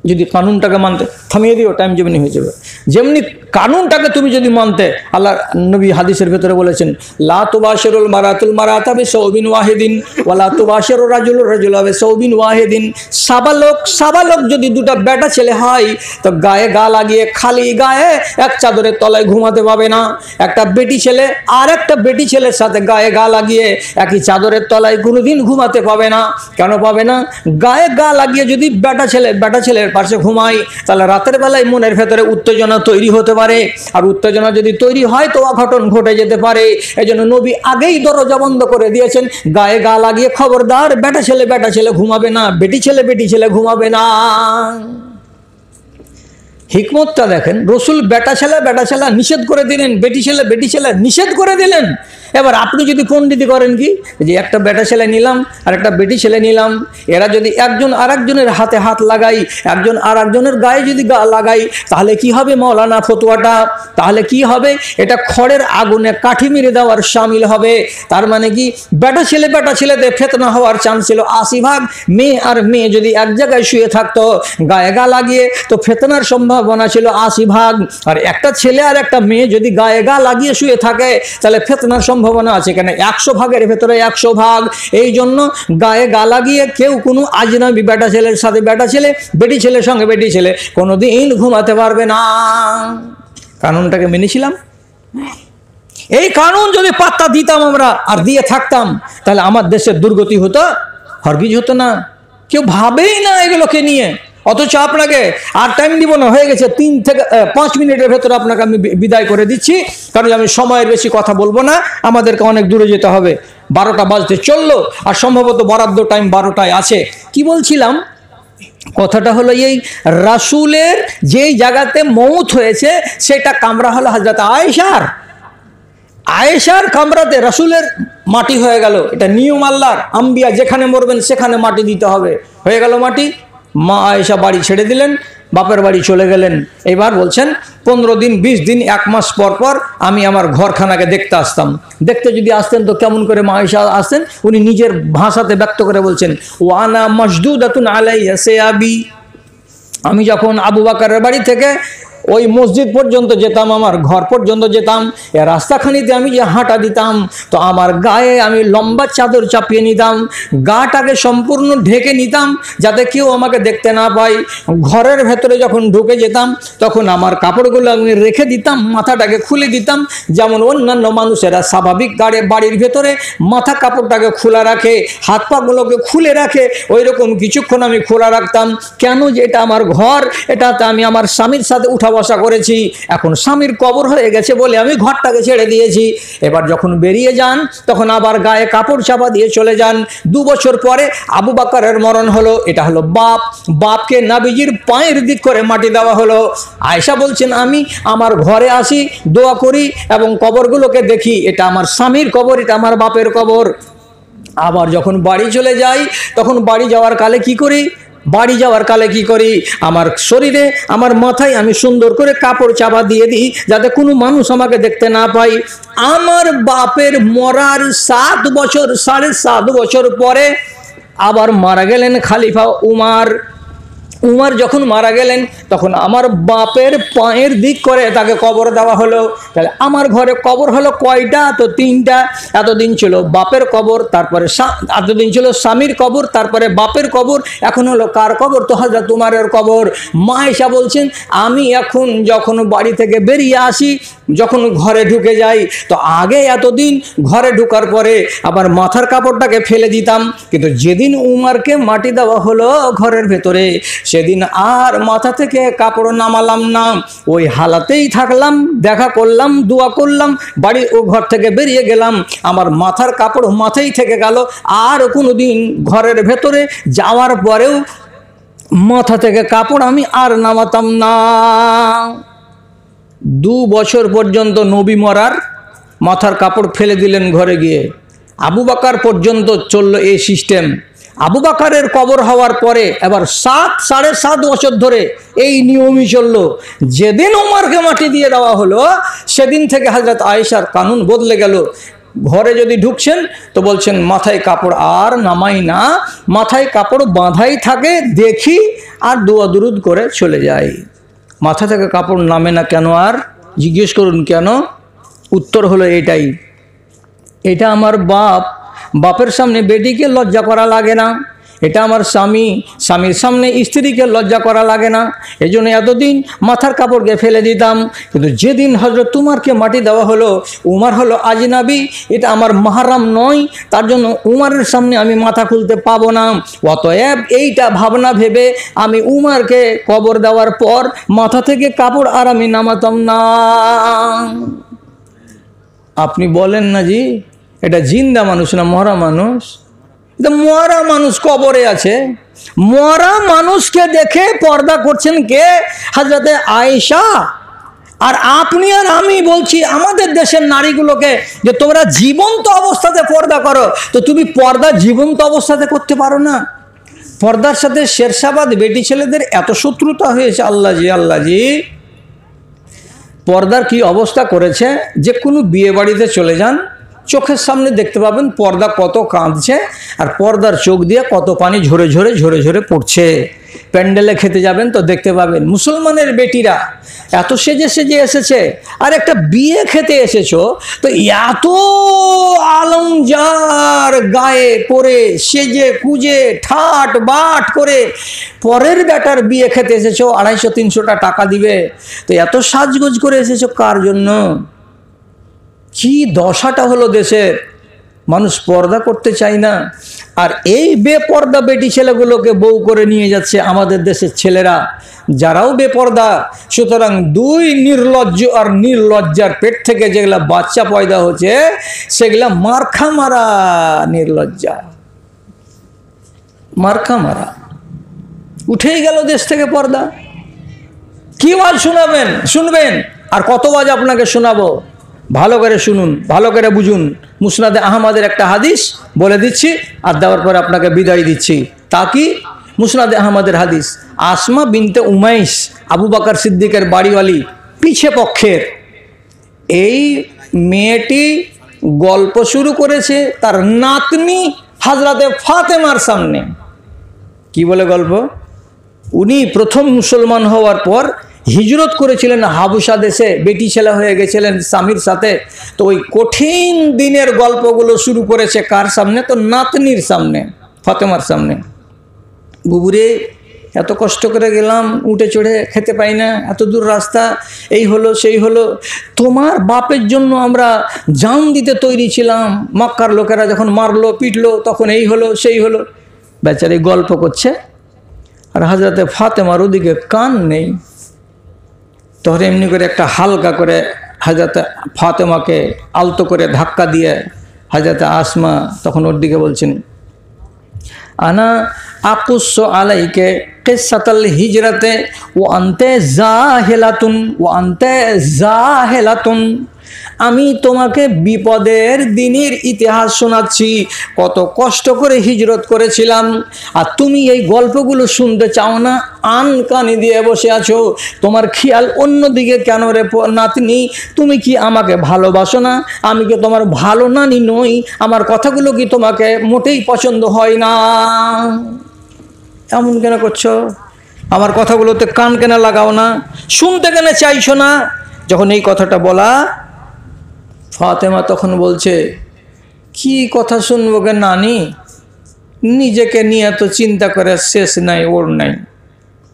যদি কানুনটাকে মানতে, থামিয়ে দিও, টাইম যেমনি হয়ে যাবে, যেমনি কানুনটাকে তুমি যদি মানতে, আল্লাহ নবী হাদিসের ভেতরে বলেছেন লা তুবাশিরুল মারাতুল মারাতা বিসাউবিন ওয়াহিদিন ওয়া লা তুবাশিরুর রাজুলুর রাজুলা বিসাউবিন ওয়াহিদিন। সাবালক যদি 2টা বেটা ছেলে হয় তো গায়ে গা লাগিয়ে খালি গায়ে এক চাদরের তলায় ঘুমাতে পাবে না। একটা বেটি ছেলে আর একটা বেটি ছেলের সাথে গায়ে গা লাগিয়ে একই চাদরের তলায় কোনোদিন ঘুমাতে পাবে না। কেন পাবে না? গায়ে গা লাগিয়ে যদি বেটা ছেলের পাশে ঘুমাই তাহলে রাতের বেলায় মনের ভেতরে উত্তেজনা তৈরি হতে পারে, আর উত্তেজনা যদি তৈরি হয় তো অঘটন ঘটে যেতে পারে। এজন্য নবী আগেই দরজা বন্ধ করে দিয়েছেন, গায়ে গা লাগিয়ে খবরদার বেটা ছেলে ঘুমাবে না, বেটি ছেলে ঘুমাবে না। হিকমতটা দেখেন, রসুল বেটা ছেলে নিষেধ করে দিলেন, বেটি ছেলে নিষেধ করে দিলেন। এবার আপনি যদি পণ্ডিতি করেন কি, যে একটা বেটা ছেলে নিলাম আর একটা বেটি ছেলে নিলাম, এরা যদি একজন আর একজনের হাতে হাত লাগাই, একজন আর একজনের গায়ে যদি গা লাগাই, তাহলে কি হবে মৌলানা ফতোয়াটা? তাহলে কি হবে? এটা খড়ের আগুনে কাঠি মেরে দেওয়ার শামিল হবে। তার মানে কি, বেটা ছেলেতে ফেতনা হওয়ার চান্স ছিল 80 ভাগ। মেয়ে আর মেয়ে যদি এক জায়গায় শুয়ে থাকতো গায়ে গা লাগিয়ে, তো ফেতনার সম্ভাবনা ছিল 80 ভাগ। আর একটা ছেলে আর একটা মেয়ে যদি গায়ে গা লাগিয়ে শুয়ে থাকে তাহলে ফেতনার সম্ভাবনা আছে কেন 100 ভাগের ভেতরে 100 ভাগ। এই জন্য গায়ে গা লাগিয়ে কেউ কোনো আজনবী বেটা ছেলের সাথে বেটা ছেলে, বেটি ছেলের সঙ্গে বেটি ছেলে কোনোদিন ঘুমাতে পারবে না। কানুনটাকে মেনেছিলাম। এই কানুন যদি পাত্তা দিতাম আমরা আর দিয়ে থাকতাম তাহলে আমার দেশের দুর্গতি হতো, হরগিজ হতো না। কেউ ভাবেই না এগুলোকে নিয়ে। অথচ আপনাকে আর টাইম দিব না, হয়ে গেছে 3 থেকে 5 মিনিটের ভেতরে আপনাকে আমি বিদায় করে দিচ্ছি, কারণ আমি সময়ের বেশি কথা বলবো না, আমাদেরকে অনেক দূরে যেতে হবে। 12টা বাজতে চললো, আর সম্ভবত বরাদ্দ টাইম 12টায় আছে। কি বলছিলাম? কথাটা হলো এই, রাসূলের যেই জায়গাতে মৌত হয়েছে সেটা কামরা হলো হযরত আয়েশার কামরাতে রাসূলের মাটি হয়ে গেল। এটা নিয়ম আল্লাহর, আম্বিয়া যেখানে মরবেন সেখানে মাটি দিতে হবে। হয়ে গেল মাটি। মা আয়েশা বাড়ি ছেড়ে দিলেন, বাপের বাড়ি চলে গেলেন। এবার বলছেন 15 দিন 20 দিন 1 মাস পর পর আমি আমার ঘরখানাকে দেখতে আসতাম। দেখতে যদি আসতেন তো কেমন করে মা আয়েশা আসতেন? উনি নিজের ভাষাতে ব্যক্ত করে বলছেন, ওয়ানা মশদুদাতুন আলাইয়া সিয়াবি। আমি যখন আবু বকরের বাড়ি থেকে ওই মসজিদ পর্যন্ত যেতাম, আমার ঘর পর্যন্ত যেতাম, এ রাস্তাখানিতে আমি যে হাঁটা দিতাম তো আমার গায়ে আমি লম্বা চাদর চাপিয়ে নিতাম, গাটাকে সম্পূর্ণ ঢেকে নিতাম যাতে কেউ আমাকে দেখতে না পায়। ঘরের ভেতরে যখন ঢুকে যেতাম তখন আমার কাপড়গুলো আমি রেখে দিতাম, মাথাটাকে খুলে দিতাম, যেমন অন্যান্য মানুষেরা স্বাভাবিক বাড়ির ভেতরে মাথা কাপড়টাকে খোলা রাখে, হাত পাগুলোকে খুলে রাখে, ওই রকম কিছুক্ষণ আমি খোলা রাখতাম। কেন? যে এটা আমার ঘর, এটাতে আমি আমার স্বামীর সাথে উঠা বসা করেছি। এখন স্বামীর কবর হয়ে গেছে বলে আমি ঘরটাকে ছেড়ে দিয়েছি। এবার যখন বেরিয়ে যান তখন আবার গায়ে কাপড় চাপা দিয়ে চলে যান। 2 বছর পরে আবু বকরের মরণ হলো। এটা হলো বাপকে নবীজির পায়ের দিক করে মাটি দেওয়া হলো। আয়েশা বলছেন, আমি আমার ঘরে আসি, দোয়া করি এবং কবরগুলোকে দেখি, এটা আমার স্বামীর কবর, এটা আমার বাপের কবর। আবার যখন বাড়ি চলে যাই তখন বাড়ি যাওয়ার কালে কি করি, আমার শরীরে আমার মাথায় আমি সুন্দর করে কাপড় চাপা দিয়ে দিই যাতে কোনো মানুষ আমাকে দেখতে না পায়। আমার বাপের মরার 7 বছর 7.5 বছর পরে আবার মারা গেলেন খলিফা উমার যখন মারা গেলেন তখন আমার বাপের পায়ের দিক করে তাকে কবর দেওয়া হলো। তাহলে আমার ঘরে কবর হলো কয়টা? তো 3টা। এতদিন ছিল বাপের কবর, তারপরে এতদিন ছিল স্বামীর কবর, তারপরে বাপের কবর, এখন হলো কার কবর? তো হযরত উমরের কবর। মা আয়েশা বলছেন, আমি এখন যখন বাড়ি থেকে বেরিয়ে আসি, যখন ঘরে ঢুকে যাই, তো আগে এতদিন ঘরে ঢোকার পরে আবার মাথার কাপড়টাকে ফেলে দিতাম, কিন্তু যেদিন উমরকে মাটি দেওয়া হলো ঘরের ভেতরে, সেদিন আর মাথা থেকে কাপড় নামালাম না, ওই হালাতেই থাকলাম, দেখা করলাম, দোয়া করলাম, বাড়ি ও ঘর থেকে বেরিয়ে গেলাম, আমার মাথার কাপড় মাথায় থেকে গেল। আর কোনোদিন ঘরের ভেতরে যাওয়ার পরেও মাথা থেকে কাপড় আমি আর নামাতাম না। 2 বছর পর্যন্ত নবী মরার মাথার কাপড় ফেলে দিলেন ঘরে গিয়ে। আবু বকর পর্যন্ত চলল এই সিস্টেম। আবু বকরের কবর হওয়ার পরে এবার 7.5 বছর ধরে এই নিয়মই চলল। যেদিন উমরকে মাটি দিয়ে দেওয়া হলো, সেদিন থেকে হযরত আয়েশার কানুন বদলে গেল। ঘরে যদি ঢুকছেন তো বলছেন মাথায় কাপড় আর নামাই না, মাথায় কাপড় বাঁধাই থাকে, দেখি আর দোয়া দুরুদ করে চলে যাই। মাথা থেকে কাপড় নামে না কেন? আর জিজ্ঞেস করুন কেন? উত্তর হলো এটাই, এটা আমার বাপের সামনে বেটিকে লজ্জা করা লাগে না, এটা আমার স্বামীর সামনে স্ত্রীকে লজ্জা করা লাগে না, এই জন্য এতদিন মাথার কাপড়কে ফেলে দিতাম। কিন্তু যেদিন হযরত উমরকে মাটি দেওয়া হলো, উমর হলো আজনাবী, এটা আমার মাহরাম নয়, তার জন্য উমরের সামনে আমি মাথা খুলতে পাবো না। অতএব এইটা ভাবনা ভেবে আমি উমরকে কবর দেওয়ার পর মাথা থেকে কাপড় আর আমি নামাতাম না। আপনি বলেন না জি এটা জিন্দা মানুষ না মরা মানুষ? মরা মানুষ কবরে আছে, মরা মানুষকে দেখে পর্দা করছেন কে? হযরতে আয়েশা। আর আপনি আর আমি বলছি আমাদের দেশের নারীগুলোকে যে তোমরা জীবন্ত অবস্থাতে পর্দা করো, তো তুমি পর্দা জীবন্ত অবস্থাতে করতে পারো না? পর্দার সাথে শেরশাবাদ বেটি ছেলেদের এত শত্রুতা হয়েছে, আল্লাহ জি। পর্দার কি অবস্থা করেছে, যে কোনো বিয়ে বাড়িতে চলে যান, চোখের সামনে দেখতে পাবেন পর্দা কত কাঁদছে, আর পর্দার চোখ দিয়ে কত পানি ঝরে ঝরে পড়ছে। প্যান্ডেলে খেতে যাবেন তো দেখতে পাবেন মুসলমানের বেটিরা এত সেজে এসেছে, আর একটা বিয়ে খেতে এসেছো তো এত আলমজার গায়ে পরে সেজে কুজে ঠাট বাট করে, পরের বেটার বিয়ে খেতে এসেছো, 250-300 টাকা দিবে, তো এত সাজগোজ করে এসেছো কার জন্য? কি দশাটা হলো দেশের, মানুষ পর্দা করতে চায় না। আর এই বেপর্দা বেটি ছেলেগুলোকে বউ করে নিয়ে যাচ্ছে আমাদের দেশের ছেলেরা, যারাও বেপর্দা। সুতরাং 2 নির্লজ্জ আর নির্লজ্জার পেট থেকে যেগুলা বাচ্চা পয়দা হচ্ছে, সেগুলা মার্খা মারা নির্লজ্জা, মার্খা মারা। উঠেই গেল দেশ থেকে পর্দা। কি ওয়াজ শুনবেন আর কত ওয়াজ আপনাকে শোনাবো? ভালো করে শুনুন, ভালো করে বুঝুন। মুসনাদে আহমদের একটা হাদিস বলে দিচ্ছি, আর দেওয়ার পরে আপনাকে বিদায় দিচ্ছি। তা কি? মুসনাদে আহমদের হাদিস, আসমা বিনতে উমাইস, আবু বকর সিদ্দিকের বাড়িওয়ালি, পিছে পক্ষের। এই মেয়েটি গল্প শুরু করেছে তার নাতনি হযরতে ফাতেমার সামনে। কি বলে গল্প? উনি প্রথম মুসলমান হওয়ার পর হিজরত করেছিলেন হাবশা দেশে, বেটি ছেলে হয়ে গেছিলেন স্বামীর সাথে। তো ওই কঠিন দিনের গল্পগুলো শুরু করেছে কার সামনে? তো নাতনির সামনে, ফাতেমার সামনে। বুবুরে এত কষ্ট করে গেলাম, উঠে চড়ে খেতে পাই না, এত দূর রাস্তা, এই হলো সেই হলো, তোমার বাপের জন্য আমরা জান দিতে তৈরি ছিলাম, মক্কার লোকেরা যখন মারলো পিটলো তখন এই হলো সেই হলো। বেচারি গল্প করছে, আর হযরতে ফাতেমার ওদিকে কান নেই। তখন এমনি করে একটা হালকা করে হযরতে ফাতেমাকে আলতো করে ধাক্কা দিয়ে হযরতে আসমা তখন ওর দিকে বলছেন, আনা আকুসু আলাইকে কিসাতাল হিজরাতে ও আনতে জাহেলাতুন, আমি তোমাকে বিপদের দিনের ইতিহাস শোনাচ্ছি, কত কষ্ট করে হিজরত করেছিলাম, আর তুমি এই গল্পগুলো শুনতে চাও না, আন কানি দিয়ে বসে আছো। তোমার খেয়াল অন্যদিকে কেন রে নাতনি? তুমি কি আমাকে ভালোবাসো না? আমি কি তোমার ভালো নানি নই? আমার কথাগুলো কি তোমাকে মোটেই পছন্দ হয় না? এমন কেন করছো? আমার কথাগুলোতে কান কেন লাগাও না? শুনতে কেন চাইছো না? যখন এই কথাটা বলা, ফাতেমা তখন বলছে, কি কথা শুনবো গে নানি, নিজেকে নিয়ে তো চিন্তা করে শেষ নাই ওর নাই।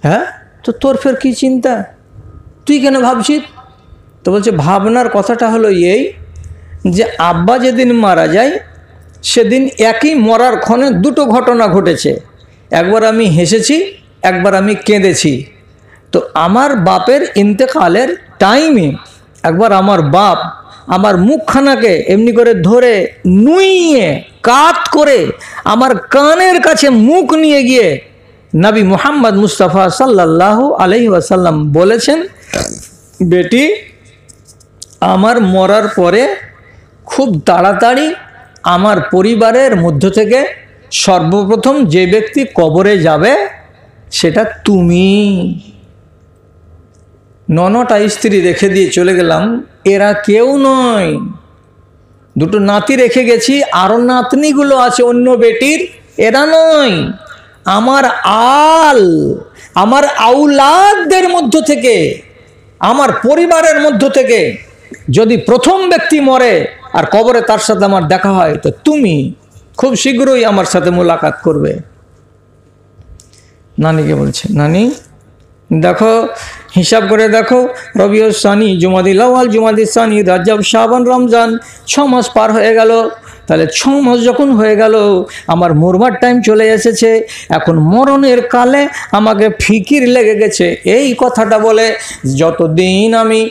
হ্যাঁ, তো তোর ফের কি চিন্তা, তুই কেন ভাবছিস? তো বলছে, ভাবনার কথাটা হলো এই যে আব্বা যেদিন মারা যায় সেদিন একই মরার ক্ষণে দুটো ঘটনা ঘটেছে। একবার আমি হেসেছি, একবার আমি কেঁদেছি। তো আমার বাপের ইন্তেকালের টাইমে একবার আমার বাপ আমার মুখখানাকে এমনি করে ধরে নুইয়ে কাত করে আমার কানের কাছে মুখ নিয়ে গিয়ে নবী মুহাম্মদ মুস্তাফা সাল্লাল্লাহু আলাইহি ওয়াসাল্লাম বলেছেন, বেটি, আমার মরার পরে খুব তাড়াতাড়ি আমার পরিবারের মধ্য থেকে সর্বপ্রথম যে ব্যক্তি কবরে যাবে সেটা তুমি। নটা স্ত্রী রেখে দিয়ে চলে গেলাম, এরা কেউ নয়। দুটো নাতি রেখে গেছি, আরও নাতনিগুলো আছে অন্য বেটির, এরা নয়। আমার আমার আউলাদদের মধ্য থেকে, আমার পরিবারের মধ্য থেকে যদি প্রথম ব্যক্তি মরে আর কবরে তার সাথে আমার দেখা হয়, তো তুমি খুব শীঘ্রই আমার সাথে মোলাকাত করবে। নানিকে বলছে, নানি দেখো, হিসাব করে দেখো, রবিউল সানি, জুমাদিল আউয়াল, জুমাদিল সানি, রজব, শাবান, রমজান, 6 মাস পার হয়ে গেল। তাহলে 6 মাস যখন হয়ে গেল, আমার মরবার টাইম চলে এসেছে। এখন মরণের কালে আমাকে ফিকির লেগে গেছে। এই কথাটা বলে যতদিন আমি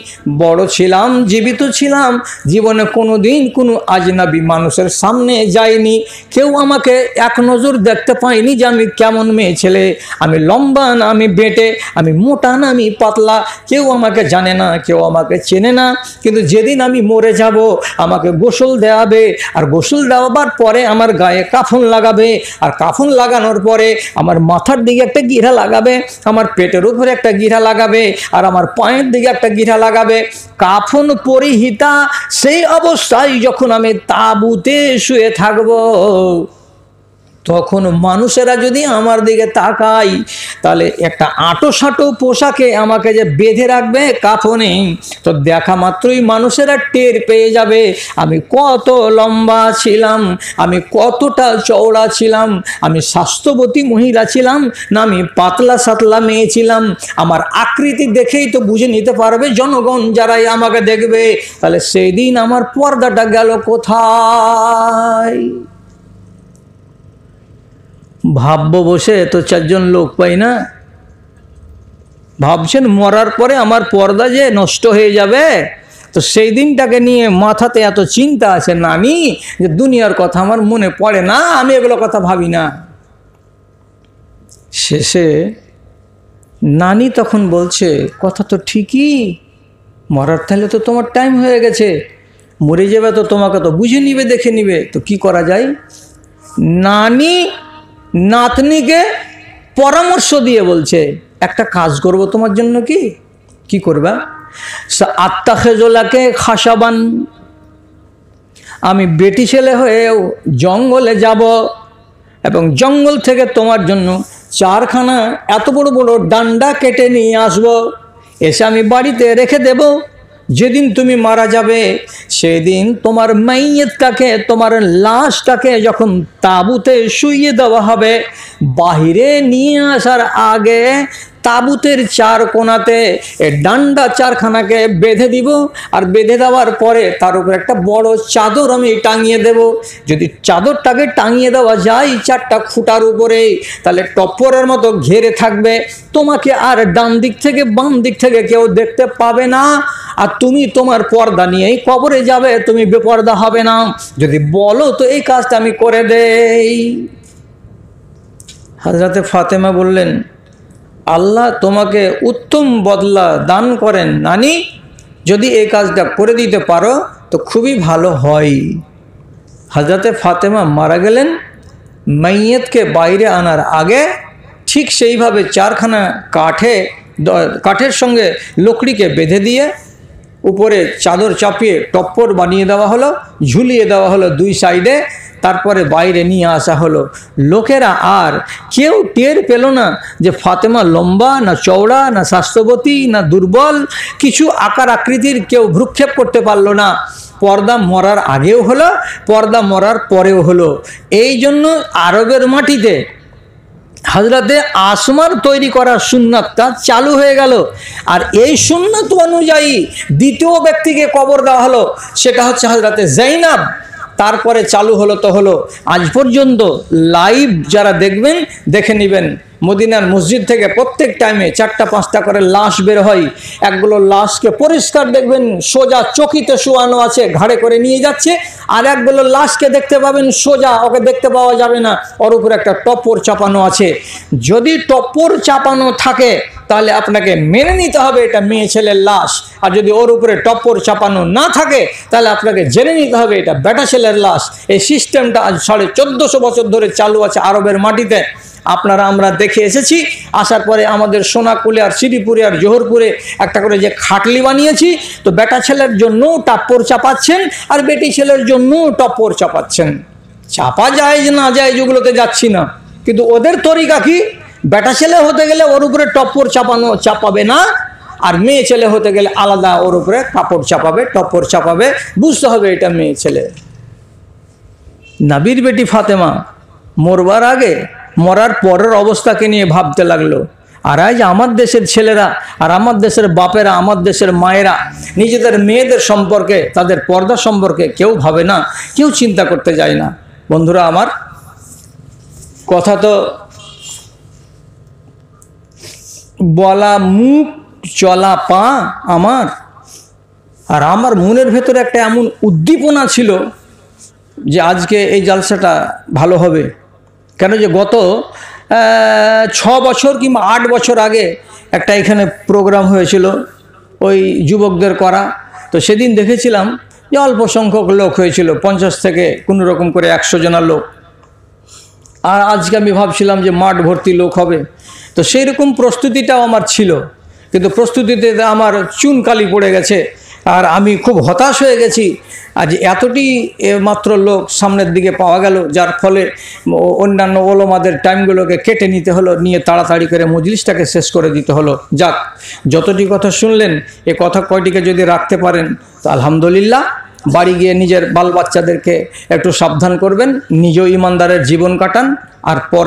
বড় ছিলাম, জীবিত ছিলাম, জীবনে কোনো দিন কোনো আজনাবি মানুষের সামনে যাইনি। কেউ আমাকে এক নজর দেখতে পায়নি যে আমি কেমন মেয়ে ছেলে, আমি লম্বা না আমি বেঁটে, আমি মোটা না আমি পাতলা। কেউ আমাকে জানে না, কেউ আমাকে চেনে না। কিন্তু যেদিন আমি মরে যাব, আমাকে গোসল দেওয়াবে, আর গোসল দেওয়াবার পরে আমার গায়ে কাফন লাগাবে, আর কাফন লাগানোর পরে আমার মাথার দিকে একটা গিরা লাগাবে, আমার পেটের উপরে একটা গিরা লাগাবে, আর আমার পায়ের দিকে একটা গিরা লাগাবে। কাফন পরিহিতা সেই অবস্থায় যখন আমি তাঁবুতে শুয়ে থাকবো, তখন মানুষেরা যদি আমার দিকে তাকায়, তাহলে একটা আঁটো-সাঁটো পোশাকে আমাকে যে বেঁধে রাখবে কাফনে, তো দেখা মাত্রই মানুষেরা টের পেয়ে যাবে আমি কত লম্বা ছিলাম, আমি কতটা চওড়া ছিলাম, আমি স্বাস্থ্যবতী মহিলা ছিলাম না আমি পাতলা সাতলা মেয়ে ছিলাম। আমার আকৃতি দেখেই তো বুঝে নিতে পারবে জনগণ যারাই আমাকে দেখবে। তাহলে সেই দিন আমার পর্দাটা গেল কোথায়? ভাববো বসে তো 4 জন লোক পাই না, ভাবছেন মরার পরে আমার পর্দা যে নষ্ট হয়ে যাবে, তো সেই দিনটাকে নিয়ে মাথাতে এত চিন্তা আছে নানি যে দুনিয়ার কথা আমার মনে পড়ে না, আমি এগুলো কথা ভাবি না। শেষে নানি তখন বলছে, কথা তো ঠিকই, মরার তাহলে তো তোমার টাইম হয়ে গেছে, মরে যাবে তো তোমাকে তো বুঝে নিবে, দেখে নিবে, তো কি করা যায়? নানি নাতনিকে পরামর্শ দিয়ে বলছে, একটা কাজ করব তোমার জন্য। কি করবা? আত্তাখেজলাকে খাসাবান, আমি বেটি ছেলে হয়েও জঙ্গলে যাব এবং জঙ্গল থেকে তোমার জন্য 4খানা এত বড় বড় ডান্ডা কেটে নিয়ে আসব, এসে আমি বাড়িতে রেখে দেব। যেদিন তুমি মারা যাবে সেদিন তোমার মাইয়তটাকে, তোমার লাশটাকে যখন তাঁবুতে শুইয়ে দেওয়া হবে, বাহিরে নিয়ে আসার আগে তাঁবুতের 4 কোণাতে ডান্ডা 4খানাকে বেঁধে দিব, আর বেঁধে দেওয়ার পরে তার উপর একটা বড় চাদর আমি টাঙিয়ে দেব। যদি চাদরটাকে টাঙিয়ে দেওয়া যায় 4টা খুঁটার উপরে, তাহলে টপ্পরের মতো ঘেরে থাকবে, তোমাকে আর ডান দিক থেকে বাম দিক থেকে কেউ দেখতে পাবে না, আর তুমি তোমার পর্দা নিয়েই কবরে যাবে, তুমি বেপর্দা হবে না। যদি বলো তো এই কাজটা আমি করে দেই। হযরতে ফাতেমা বললেন, আল্লাহ তোমাকে উত্তম বদলা দান করেন নানি, যদি এই কাজটা করে দিতে পারো তো খুবই ভালো হয়। হযরতে ফাতেমা মারা গেলেন। মাইয়তকে বাইরে আনার আগে ঠিক সেইভাবে 4খানা কাঠের সঙ্গে লকড়িকে বেঁধে দিয়ে উপরে চাদর চাপিয়ে টপ্পর বানিয়ে দেওয়া হলো, ঝুলিয়ে দেওয়া হলো 2 সাইডে, তারপরে বাইরে নিয়ে আসা হলো। লোকেরা আর কেউ টের পেল না যে ফাতেমা লম্বা না চওড়া না স্বাস্থ্যবতী না দুর্বল, কিছু আকার আকৃতির কেউ ভ্রুক্ষেপ করতে পারল না। পর্দা মরার আগেও হলো, পর্দা মরার পরেও হলো। এই জন্য আরবের মাটিতে হযরতে আসমার তৈরি করা সুন্নাতটা চালু হয়ে গেল। আর এই সুন্নাত অনুযায়ী দ্বিতীয় ব্যক্তিকে কবর দেওয়া হলো, সেটা হচ্ছে হযরতে যায়েনব। তারপরে চালু হলো তো হলো। আজ পর্যন্ত লাইভ যারা দেখবেন দেখে নেবেন, মদিনার মসজিদ থেকে প্রত্যেক টাইমে 4টা-5টা করে লাশ বের হয়। একগুলো লাশকে পরিষ্কার দেখবেন সোজা চকিতে শোয়ানো আছে, ঘাড়ে করে নিয়ে যাচ্ছে। আর একগুলো লাশকে দেখতে পাবেন সোজা, ওকে দেখতে পাওয়া যাবে না, ওর উপরে একটা টপ্পর চাপানো আছে। যদি টপ্পর চাপানো থাকে তাহলে আপনাকে মেনে নিতে হবে এটা মেয়ে ছেলের লাশ। আর যদি ওর উপরে টপ্পর চাপানো না থাকে তাহলে আপনাকে জেনে নিতে হবে এটা বেটা ছেলের লাশ। এই সিস্টেমটা আজ 1450 বছর ধরে চালু আছে আরবের মাটিতে। আপনারা আমরা দেখে এসেছি। আসার পরে আমাদের সোনাকুলে আর শ্রীপুরে আর জোহরপুরে একটা করে যে খাটলি বানিয়েছি, তো বেটা ছেলের জন্য টপ্পর চাপাচ্ছেন আর বেটি ছেলের জন্য টপ্পর চাপাচ্ছেন। চাপা যায় যে না যায় যেগুলোতে যাচ্ছি না, কিন্তু ওদের তরিকা কি? বেটা ছেলে হতে গেলে ওর উপরে টপ্পর চাপাবে না, আর মেয়ে ছেলে হতে গেলে আলাদা ওর উপরে কাপড় চাপাবে, টপ্পর চাপাবে। বুঝতে হবে এটা মেয়ে ছেলে। নবীর বেটি ফাতেমা মরবার আগে মরার পরের অবস্থাকে নিয়ে ভাবতে লাগলো। আর আজ আমার দেশের ছেলেরা আর আমার দেশের বাপেরা, আমার দেশের মায়েরা নিজেদের মেয়েদের সম্পর্কে, তাদের পর্দা সম্পর্কে কেউ ভাবে না, কেউ চিন্তা করতে যায় না। বন্ধুরা আমার, কথা তো বলা মুখ, চলা পা আমার। আর আমার মনের ভেতরে একটা এমন উদ্দীপনা ছিল যে আজকে এই জালসাটা ভালো হবে। কেন যে গত 6 বছর কিংবা 8 বছর আগে একটা এখানে প্রোগ্রাম হয়েছিল ওই যুবকদের করা। তো সেদিন দেখেছিলাম যে অল্প সংখ্যক লোক হয়েছিল, 50 থেকে কোনো রকম করে 100 জনা লোক। আর আজকে আমি ভাবছিলাম যে মাঠ ভর্তি লোক হবে। তো সেই রকম প্রস্তুতিটাও আমার ছিল, কিন্তু প্রস্তুতিতে আমার চুনকালি পড়ে গেছে। আর আমি খুব হতাশ হয়ে গেছি। আজ এতটি মাত্র লোক সামনের দিকে পাওয়া গেল, যার ফলে অন্যান্য ওলামাদের টাইমগুলোকে কেটে নিতে হলো, নিয়ে তাড়াতাড়ি করে মজলিসটাকে শেষ করে দিতে হলো। যাক, যতটি কথা শুনলেন এ কথা কয়টিকে যদি রাখতে পারেন তো আলহামদুলিল্লাহ। বাড়ি গিয়ে নিজের বাল বাচ্চাদেরকে একটু সাবধান করবেন, নিজেও ইমানদারের জীবন কাটান, আর পর